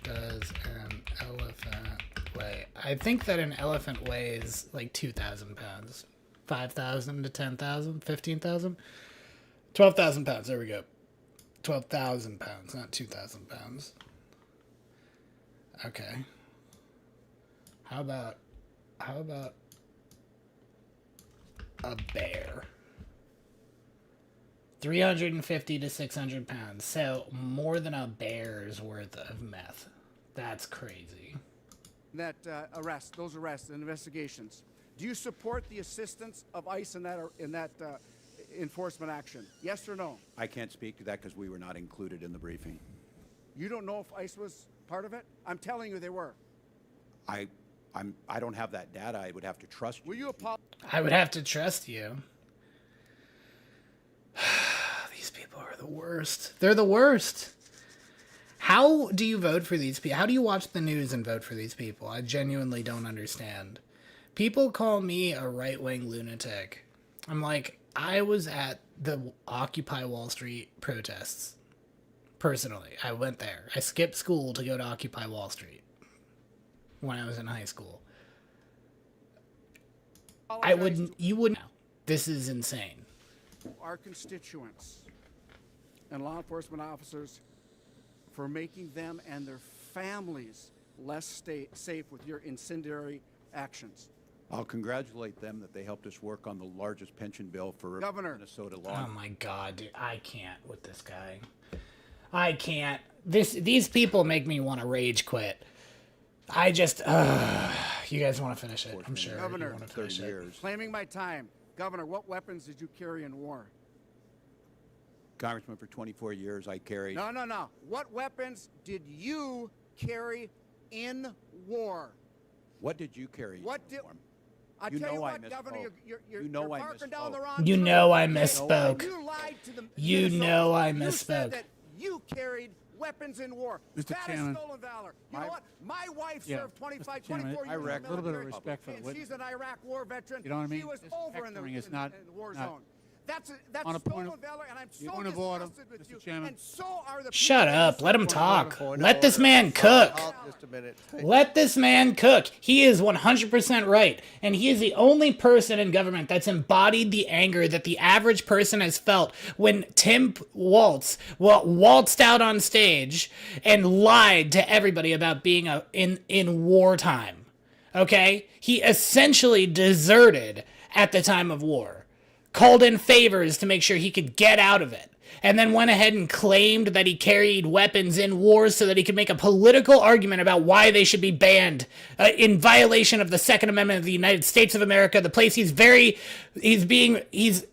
does an elephant weigh? I think that an elephant weighs like 2,000 pounds. 5,000 to 10,000, 15,000? 12,000 pounds, there we go. 12,000 pounds, not 2,000 pounds. Okay. How about a bear? 350 to 600 pounds. So more than a bear's worth of meth. That's crazy. That those arrests and investigations. Do you support the assistance of ICE in that enforcement action? Yes or no? I can't speak to that because we were not included in the briefing. You don't know if ICE was part of it? I'm telling you they were. I don't have that data. I would have to trust you. Will you apologize? I would have to trust you. These people are the worst. They're the worst. How do you vote for these people? How do you watch the news and vote for these people? I genuinely don't understand. People call me a right-wing lunatic. I'm like, I was at the Occupy Wall Street protests. Personally, I went there. I skipped school to go to Occupy Wall Street when I was in high school. You wouldn't. This is insane. Our constituents and law enforcement officers for making them and their families less safe with your incendiary actions. I'll congratulate them that they helped us work on the largest pension bill for Governor. Minnesota law. Oh my God, dude. I can't with this guy. I can't. These people make me want to rage quit. I just, you guys want to finish it? I'm sure Governor, you want to finish it. Claiming my time. Governor, what weapons did you carry in war? Congressman, for 24 years, I carried. No. What weapons did you carry in war? What did you carry? What did? I You tell know you I what, Governor, misspoke. you're You know I barking down the wrong You trail. know I misspoke. You lied to the You know I You said misspoke. that you carried weapons in war. Mr. That Chairman. is stolen valor. You know what? My wife Yeah, served 25, Mr. Chairman, 24 years Iraq, in the a little bit of military, respect for the and witness. she's an Iraq war veteran. You know what I mean? She was This over in the hectoring is not- war not- zone. That's On a point stolen of- valor, and I'm so point of order, disgusted with Mr. you. Chairman. And so are the Shut people up. Let him that talk. Let this man cook. Just a minute. Let this man cook. He is 100% right. And he is the only person in government that's embodied the anger that the average person has felt when Tim Walz waltzed out on stage and lied to everybody about being in wartime. Okay? He essentially deserted at the time of war. Called in favors to make sure he could get out of it. and then went ahead and claimed that he carried weapons in wars so that he could make a political argument about why they should be banned in violation of the Second Amendment of the United States of America, the place he's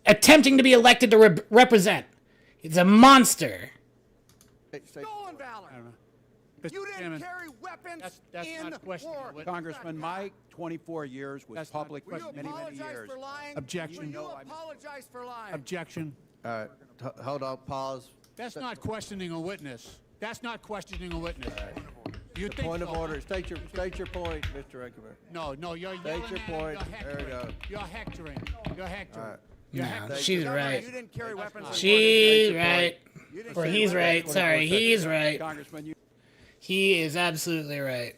attempting to be elected to represent. He's a monster. Stolen valor. You didn't carry weapons That's in not questioning war. it. Congressman, my 24 years was public for many years. For lying? Objection. Will you apologize for lying? Objection. Hold on, pause. That's not questioning a witness. That's not questioning a witness. You think Point of so? order. State your point, Mr. Eckerman. No, you're State yelling your at point. him, There we go. You're hectoring. You're hectoring. All right. You're No, hectoring. she's right. You didn't carry weapons. She's right. Or he's right. weapons. Sorry, he's right. Congressman, He is absolutely right.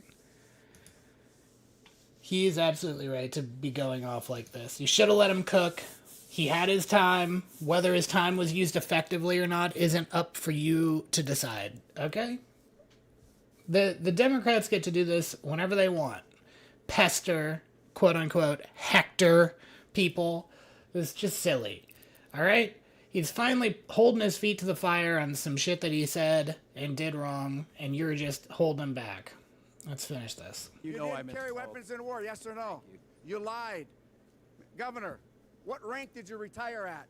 He is absolutely right to be going off like this. You should have let him cook. He had his time. Whether his time was used effectively or not isn't up for you to decide. Okay? The Democrats get to do this whenever they want. Pester, quote unquote, hector people. It's just silly. All right? He's finally holding his feet to the fire on some shit that he said and did wrong, and you're just holding him back. Let's finish this. You didn't carry weapons in war, yes or no? You lied. Governor, what rank did you retire at?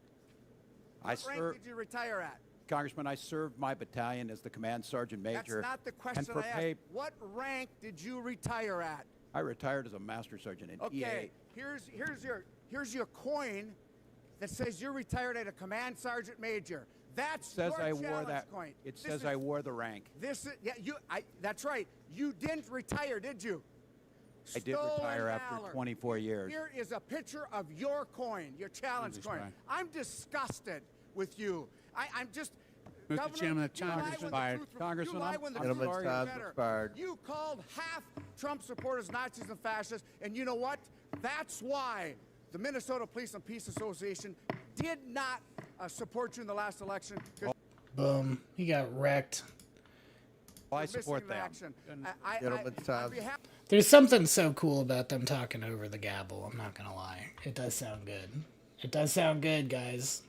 What rank did you retire at? Congressman, I served my battalion as the command sergeant major. That's not the question I asked. What rank did you retire at? I retired as a master sergeant in Okay, here's your coin that says you're retired at a command sergeant major. That's It says your I wore challenge that. coin. It This says is- I wore the rank. This is that's right. You didn't retire, did you? I did retire after 24 years. Here is a picture of your coin, your challenge coin. fine. I'm disgusted with you. I'm just. Mr. Governor, Chairman, the you lie time is when the expired. truth- Congressman, you lie I'm when the sorry. truth is Gentleman's better. time's expired. You called half Trump supporters Nazis and fascists, and you know what? That's why the Minnesota Police and Peace Association did not support you in the last election. Boom. He got wrecked. I support them. Gentleman's time. There's something so cool about them talking over the gavel. I'm not going to lie. It does sound good. It does sound good, guys.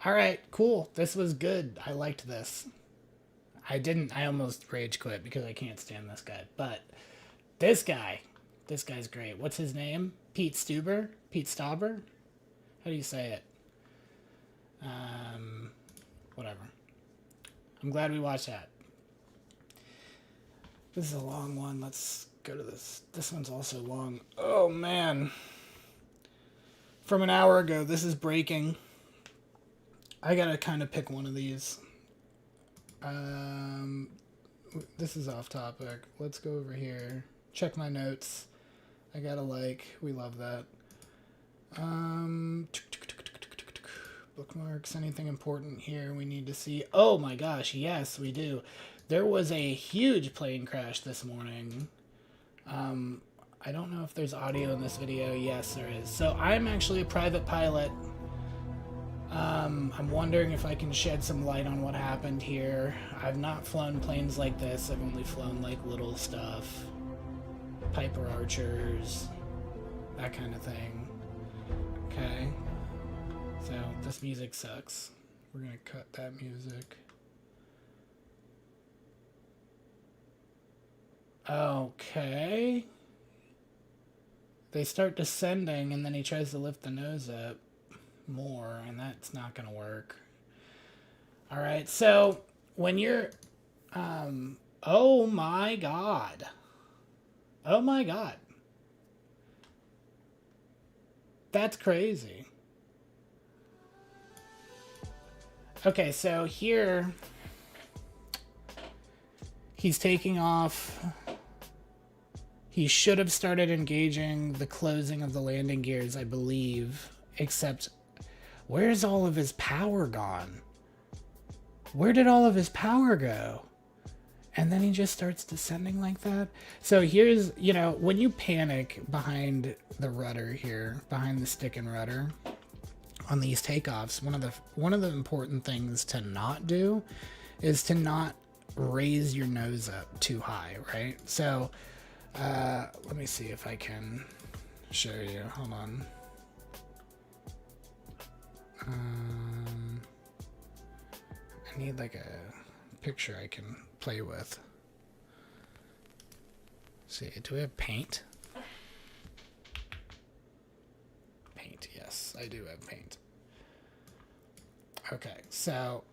All right, cool. This was good. I liked this. I almost rage quit because I can't stand this guy. But this guy's great. What's his name? Pete Stuber? Pete Stauber? How do you say it? Whatever. I'm glad we watched that. This is a long one. Let's go to this. This one's also long. Oh, man. From an hour ago, this is breaking. I gotta kind of pick one of these. This is off topic. Let's go over here. Check my notes. I gotta we love that. Bookmarks, anything important here we need to see? Oh my gosh, yes, we do. There was a huge plane crash this morning. I don't know if there's audio in this video. Yes, there is. So I'm actually a private pilot. I'm wondering if I can shed some light on what happened here. I've not flown planes like this. I've only flown like little stuff. Piper Archers, that kind of thing. Okay. So this music sucks. We're gonna cut that music. Okay. They start descending and then he tries to lift the nose up more and that's not gonna work. All right, so when you're oh my god. Oh my god. That's crazy. Okay, so here he's taking off. He should have started engaging the closing of the landing gears, I believe, except where's all of his power gone? Where did all of his power go? And then he just starts descending like that. So here's, you know, when you panic behind the rudder here, behind the stick and rudder on these takeoffs, one of the important things to not do is to not raise your nose up too high, right? So let me see if I can show you. Hold on. I need like a picture I can play with. Let's see, do we have paint? Paint, yes, I do have paint. Okay, so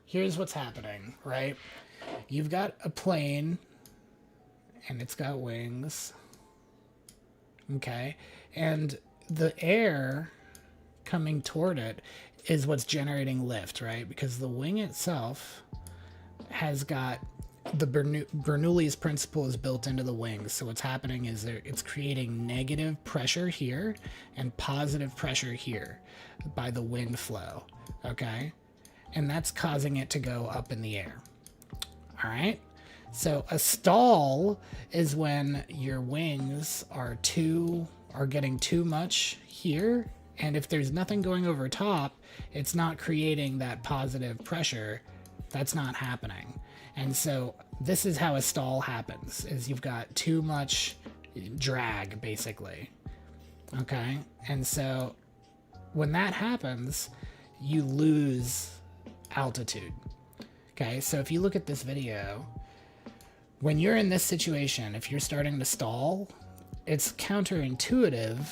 here's what's happening, right? You've got a plane, and it's got wings. Okay, and the air coming toward it is what's generating lift, right? Because the wing itself has got the Bernoulli's principle is built into the wings. So what's happening is it's creating negative pressure here and positive pressure here by the wind flow, okay? And that's causing it to go up in the air. All right? So a stall is when your wings are getting too much here, and if there's nothing going over top, it's not creating that positive pressure. That's not happening. And so this is how a stall happens, is you've got too much drag, basically. Okay? And so when that happens, you lose altitude. Okay? So if you look at this video, when you're in this situation, if you're starting to stall, it's counterintuitive,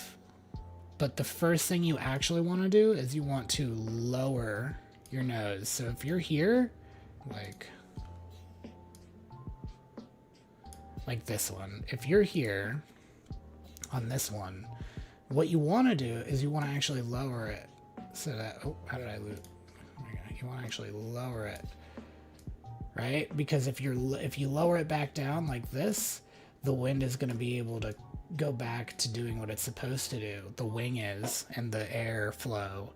but the first thing you actually want to do is you want to lower your nose. So if you're here, like this one, if you're here on this one, what you want to do is you want to actually lower it so that, oh, how did I lose? You want to actually lower it, right? Because if you lower it back down like this, the wind is going to be able to go back to doing what it's supposed to do. The wing is, and the air flow,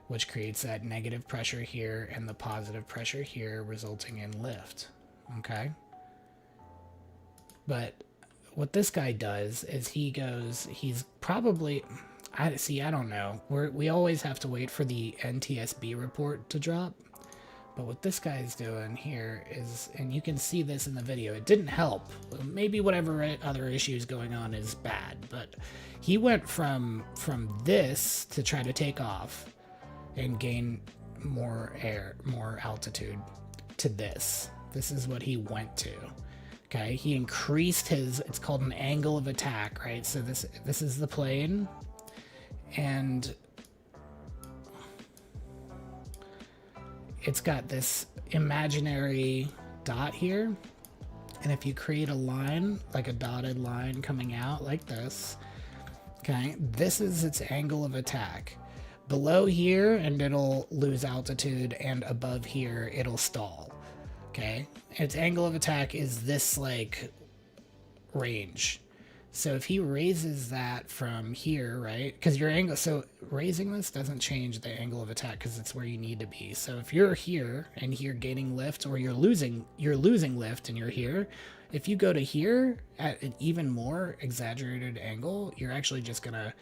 which creates that negative pressure here and the positive pressure here, resulting in lift. Okay? But what this guy does is he's probably, I don't know. We always have to wait for the NTSB report to drop. But what this guy's doing here is, and you can see this in the video, it didn't help. Maybe whatever other issues going on is bad, but he went from this to try to take off and gain more altitude to this. This is what he went to. Okay, he increased it's called an angle of attack, right? So this is the plane, and it's got this imaginary dot here, and if you create a line, like a dotted line coming out like this, okay, this is its angle of attack. Below here, and it'll lose altitude, and above here, it'll stall, okay? Its angle of attack is this, like, range. So if he raises that from here, right? Because your angle, so raising this doesn't change the angle of attack because it's where you need to be. So if you're here and you're gaining lift, or you're losing lift and you're here, if you go to here at an even more exaggerated angle, you're actually just gonna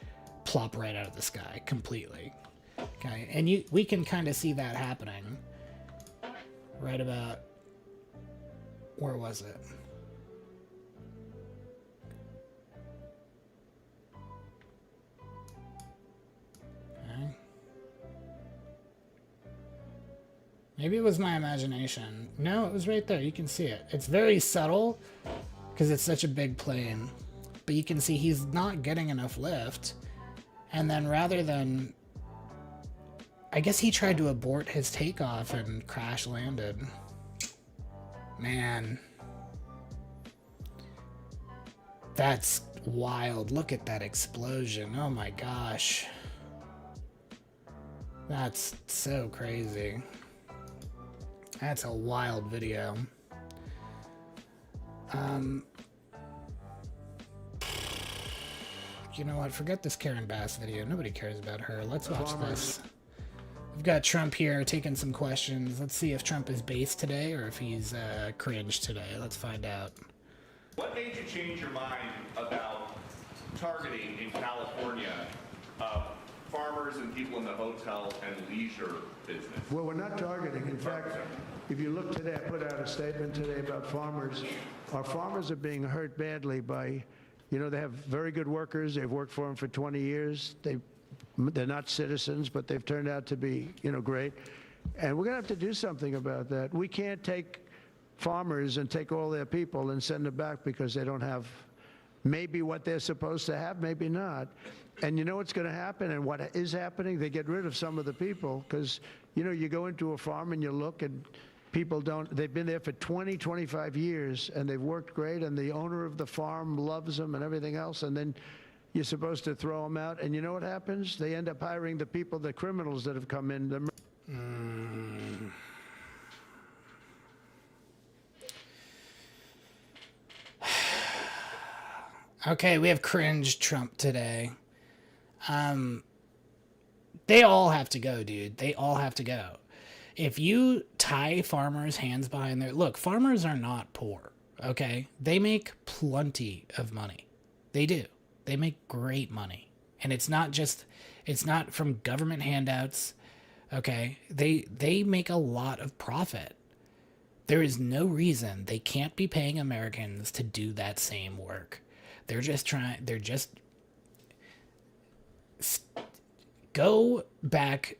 plop right out of the sky completely. Okay, and we can kind of see that happening right about, where was it? Maybe it was my imagination. No, it was right there. You can see it. It's very subtle because it's such a big plane. But you can see he's not getting enough lift. And then rather than... I guess he tried to abort his takeoff and crash landed. Man. That's wild. Look at that explosion. Oh my gosh. That's so crazy. That's a wild video. You know what? Forget this Karen Bass video. Nobody cares about her. Let's watch this. We've got Trump here taking some questions. Let's see if Trump is based today or if he's cringe today. Let's find out. What made you change your mind about targeting in California farmers and people in the hotel and leisure business? Well, we're not targeting. In fact, if you look today, I put out a statement today about farmers. Our farmers are being hurt badly by, they have very good workers. They've worked for them for 20 years. They're not citizens, but they've turned out to be, great. And we're going to have to do something about that. We can't take farmers and take all their people and send them back because they don't have maybe what they're supposed to have, maybe not. And you know what's going to happen and what is happening? They get rid of some of the people because, you know, you go into a farm and you look and people don't, they've been there for 20, 25 years and they've worked great and the owner of the farm loves them and everything else, and then you're supposed to throw them out. And you know what happens? They end up hiring the people, the criminals that have come in. Okay, we have cringe Trump today. They all have to go, dude. They all have to go. If you tie farmers' hands behind their... Look, farmers are not poor, okay? They make plenty of money. They do. They make great money. And it's not just... It's not from government handouts, okay? They make a lot of profit. There is no reason they can't be paying Americans to do that same work. They're just trying... They're just... Go back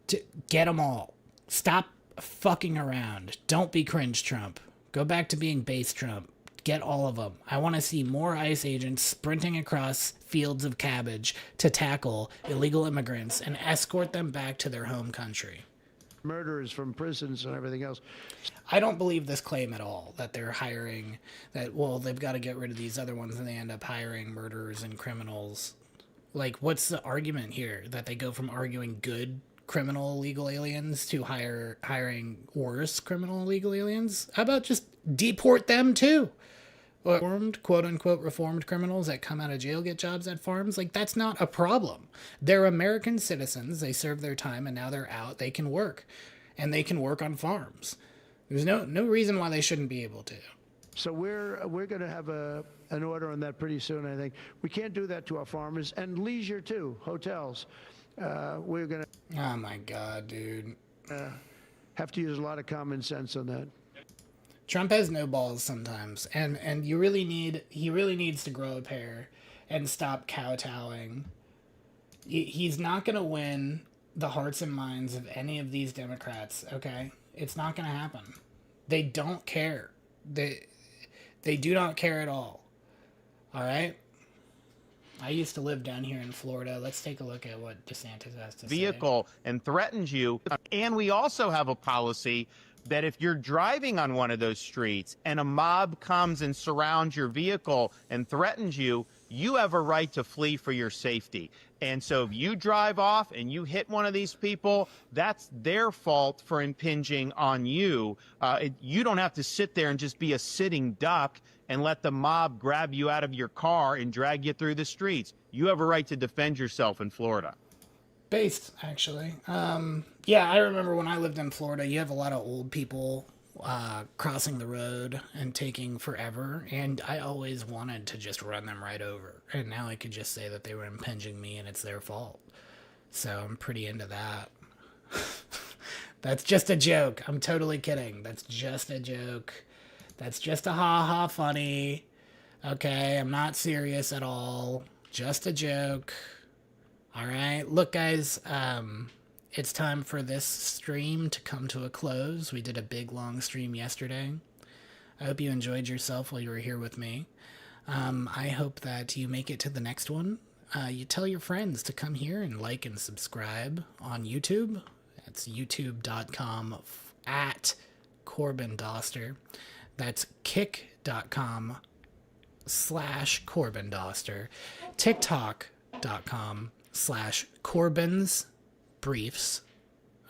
to... Get them all. Stop fucking around. Don't be cringe Trump. Go back to being base Trump. Get all of them. I want to see more ICE agents sprinting across fields of cabbage to tackle illegal immigrants and escort them back to their home country. Murderers from prisons and everything else. I don't believe this claim at all, that they're hiring, that, well, they've got to get rid of these other ones and they end up hiring murderers and criminals. Like, what's the argument here? That they go from arguing good criminal illegal aliens to hiring worse criminal illegal aliens? How about just deport them too? Reformed, quote unquote, reformed criminals that come out of jail get jobs at farms? Like, that's not a problem. They're American citizens. They serve their time and now they're out. They can work. And they can work on farms. There's no reason why they shouldn't be able to. So we're going to have an order on that pretty soon, I think. We can't do that to our farmers. And leisure too, hotels. We're going to... Oh my God, dude. Have to use a lot of common sense on that. Trump has no balls sometimes, and he really needs to grow a pair and stop kowtowing. He's not going to win the hearts and minds of any of these Democrats, okay? It's not going to happen. They don't care. They do not care at all. All right? I used to live down here in Florida. Let's take a look at what DeSantis has to say. Vehicle and threatens you. And we also have a policy that if you're driving on one of those streets and a mob comes and surrounds your vehicle and threatens you, you have a right to flee for your safety. And so if you drive off and you hit one of these people, that's their fault for impinging on you. You don't have to sit there and just be a sitting duck and let the mob grab you out of your car and drag you through the streets. You have a right to defend yourself in Florida. Based, actually. Yeah, I remember when I lived in Florida, you have a lot of old people crossing the road and taking forever, and I always wanted to just run them right over. And now I could just say that they were impinging me and it's their fault. So I'm pretty into that. That's just a joke. I'm totally kidding. That's just a joke. That's just a ha-ha funny. Okay, I'm not serious at all. Just a joke. All right, look, guys, it's time for this stream to come to a close. We did a big, long stream yesterday. I hope you enjoyed yourself while you were here with me. I hope that you make it to the next one. You tell your friends to come here and like and subscribe on YouTube. That's youtube.com at Corbin Dauster. That's kick.com/Corbin Dauster. TikTok.com/Corbin's Briefs.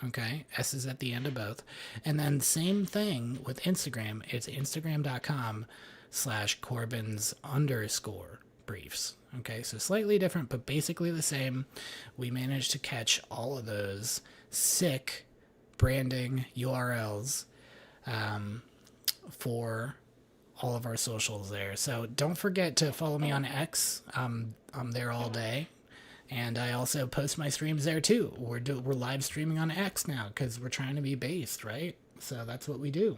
Okay, S is at the end of both. And then same thing with Instagram. It's Instagram.com/Corbin's_Briefs. Okay, so slightly different, but basically the same. We managed to catch all of those sick branding URLs for all of our socials there. So don't forget to follow me on X. I'm there all day. And I also post my streams there too. We're live streaming on X now because we're trying to be based, right? So that's what we do.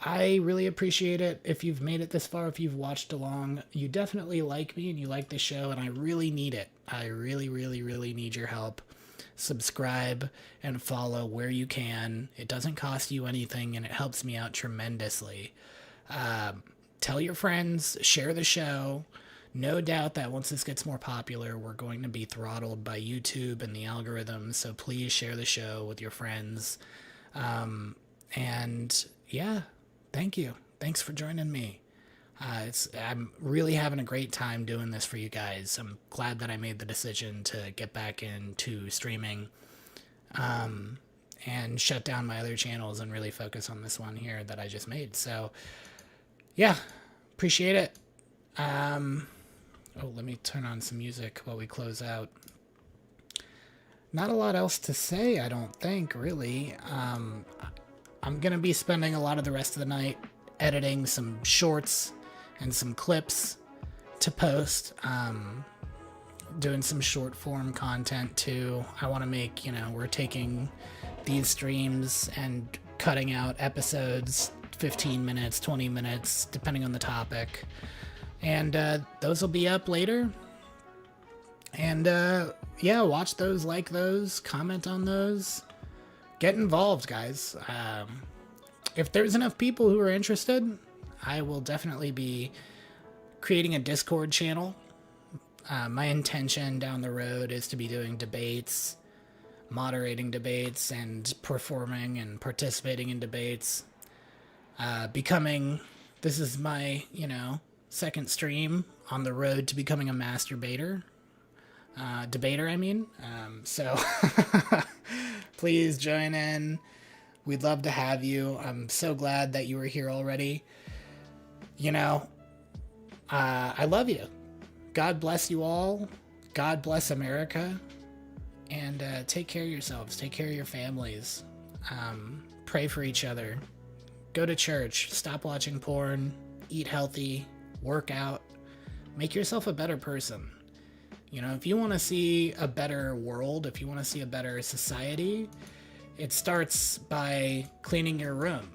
I really appreciate it. If you've made it this far, if you've watched along, you definitely like me and you like the show, and I really need it. I really, really, really need your help. subscribe and follow where you can. It doesn't cost you anything, and it helps me out tremendously. Tell your friends, share the show. No doubt that once this gets more popular, we're going to be throttled by YouTube and the algorithm, so please share the show with your friends. And yeah, thank you. Thanks for joining me. I'm really having a great time doing this for you guys. I'm glad that I made the decision to get back into streaming and shut down my other channels and really focus on this one here that I just made. So yeah, appreciate it. Oh, let me turn on some music while we close out. Not a lot else to say, I don't think, really. I'm going to be spending a lot of the rest of the night editing some shorts and some clips to post. Doing some short form content too. I want to make, we're taking these streams and cutting out episodes, 15 minutes, 20 minutes, depending on the topic. And those will be up later. And yeah, watch those, like those, comment on those. Get involved, guys. If there's enough people who are interested, I will definitely be creating a Discord channel. My intention down the road is to be doing debates, moderating debates, and performing and participating in debates. This is my, second stream on the road to becoming a debater, I mean. So please join in. We'd love to have you. I'm so glad that you were here already. I love you. God bless you all. God bless America. And take care of yourselves. Take care of your families. Pray for each other. Go to church. Stop watching porn. Eat healthy. Work out. Make yourself a better person. If you want to see a better world, if you want to see a better society, it starts by cleaning your room.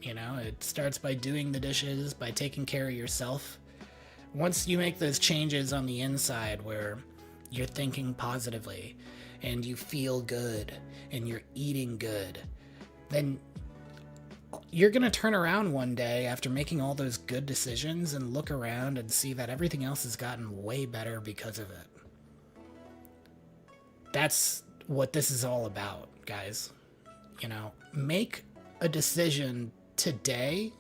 It starts by doing the dishes, by taking care of yourself. Once you make those changes on the inside where you're thinking positively and you feel good and you're eating good, then you're going to turn around one day after making all those good decisions and look around and see that everything else has gotten way better because of it. That's what this is all about, guys. Make a decision today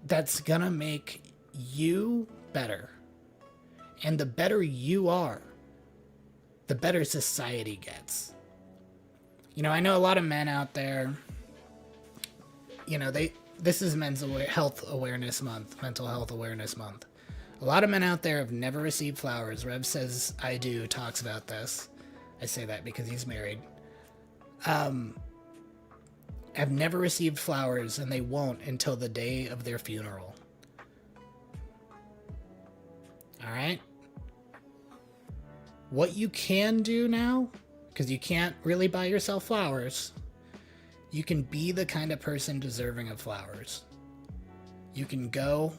that's going to make you better. And the better you are, the better society gets. I know a lot of men out there, this is mental health awareness month. A lot of men out there have never received flowers. Rev Says I Do talks about this. I say that because he's married. Have never received flowers, and they won't until the day of their funeral. All right? What you can do now, because you can't really buy yourself flowers, you can be the kind of person deserving of flowers. You can go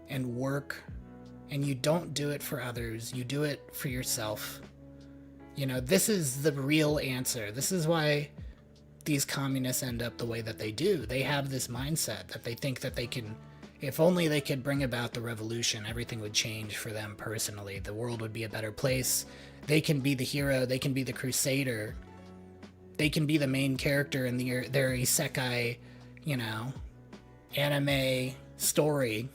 and work, and you don't do it for others. You do it for yourself. This is the real answer. This is why these communists end up the way that they do. They have this mindset that they think that they can, if only they could bring about the revolution, everything would change for them personally. The world would be a better place. They can be the hero. They can be the crusader. They can be the main character in their isekai, anime story.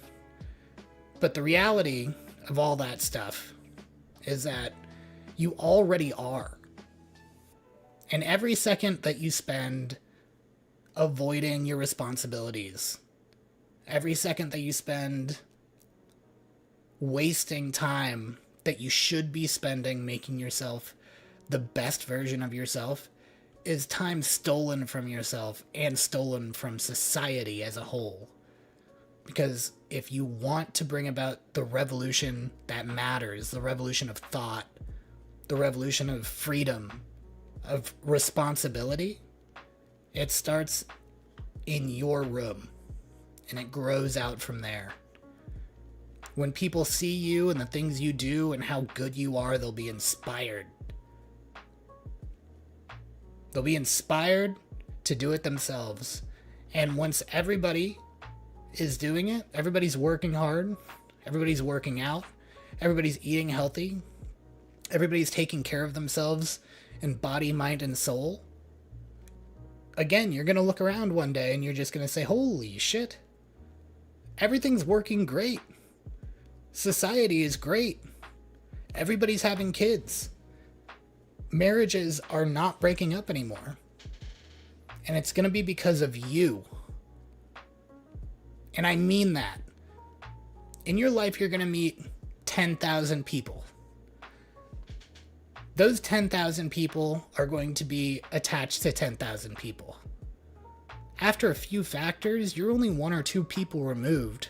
But the reality of all that stuff is that you already are. And every second that you spend avoiding your responsibilities, every second that you spend wasting time that you should be spending making yourself the best version of yourself, is time stolen from yourself and stolen from society as a whole. Because if you want to bring about the revolution that matters, the revolution of thought, the revolution of freedom, of responsibility, it starts in your room and it grows out from there. When people see you and the things you do and how good you are, they'll be inspired. They'll be inspired to do it themselves. And once everybody is doing it, everybody's working hard, everybody's working out, everybody's eating healthy, everybody's taking care of themselves in body, mind, and soul. Again, you're going to look around one day and you're just going to say, holy shit, everything's working great. Society is great. Everybody's having kids. Marriages are not breaking up anymore. And it's going to be because of you. And I mean that. In your life, you're going to meet 10,000 people. Those 10,000 people are going to be attached to 10,000 people. After a few factors, you're only 1 or 2 people removed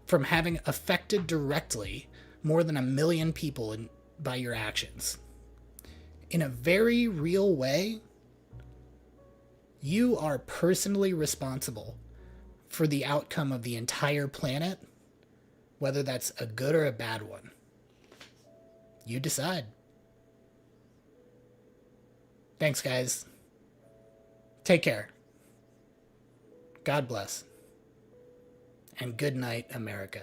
from having affected directly more than 1 million people by your actions. In a very real way, you are personally responsible for the outcome of the entire planet, whether that's a good or a bad one. You decide. Thanks, guys. Take care. God bless. And good night, America.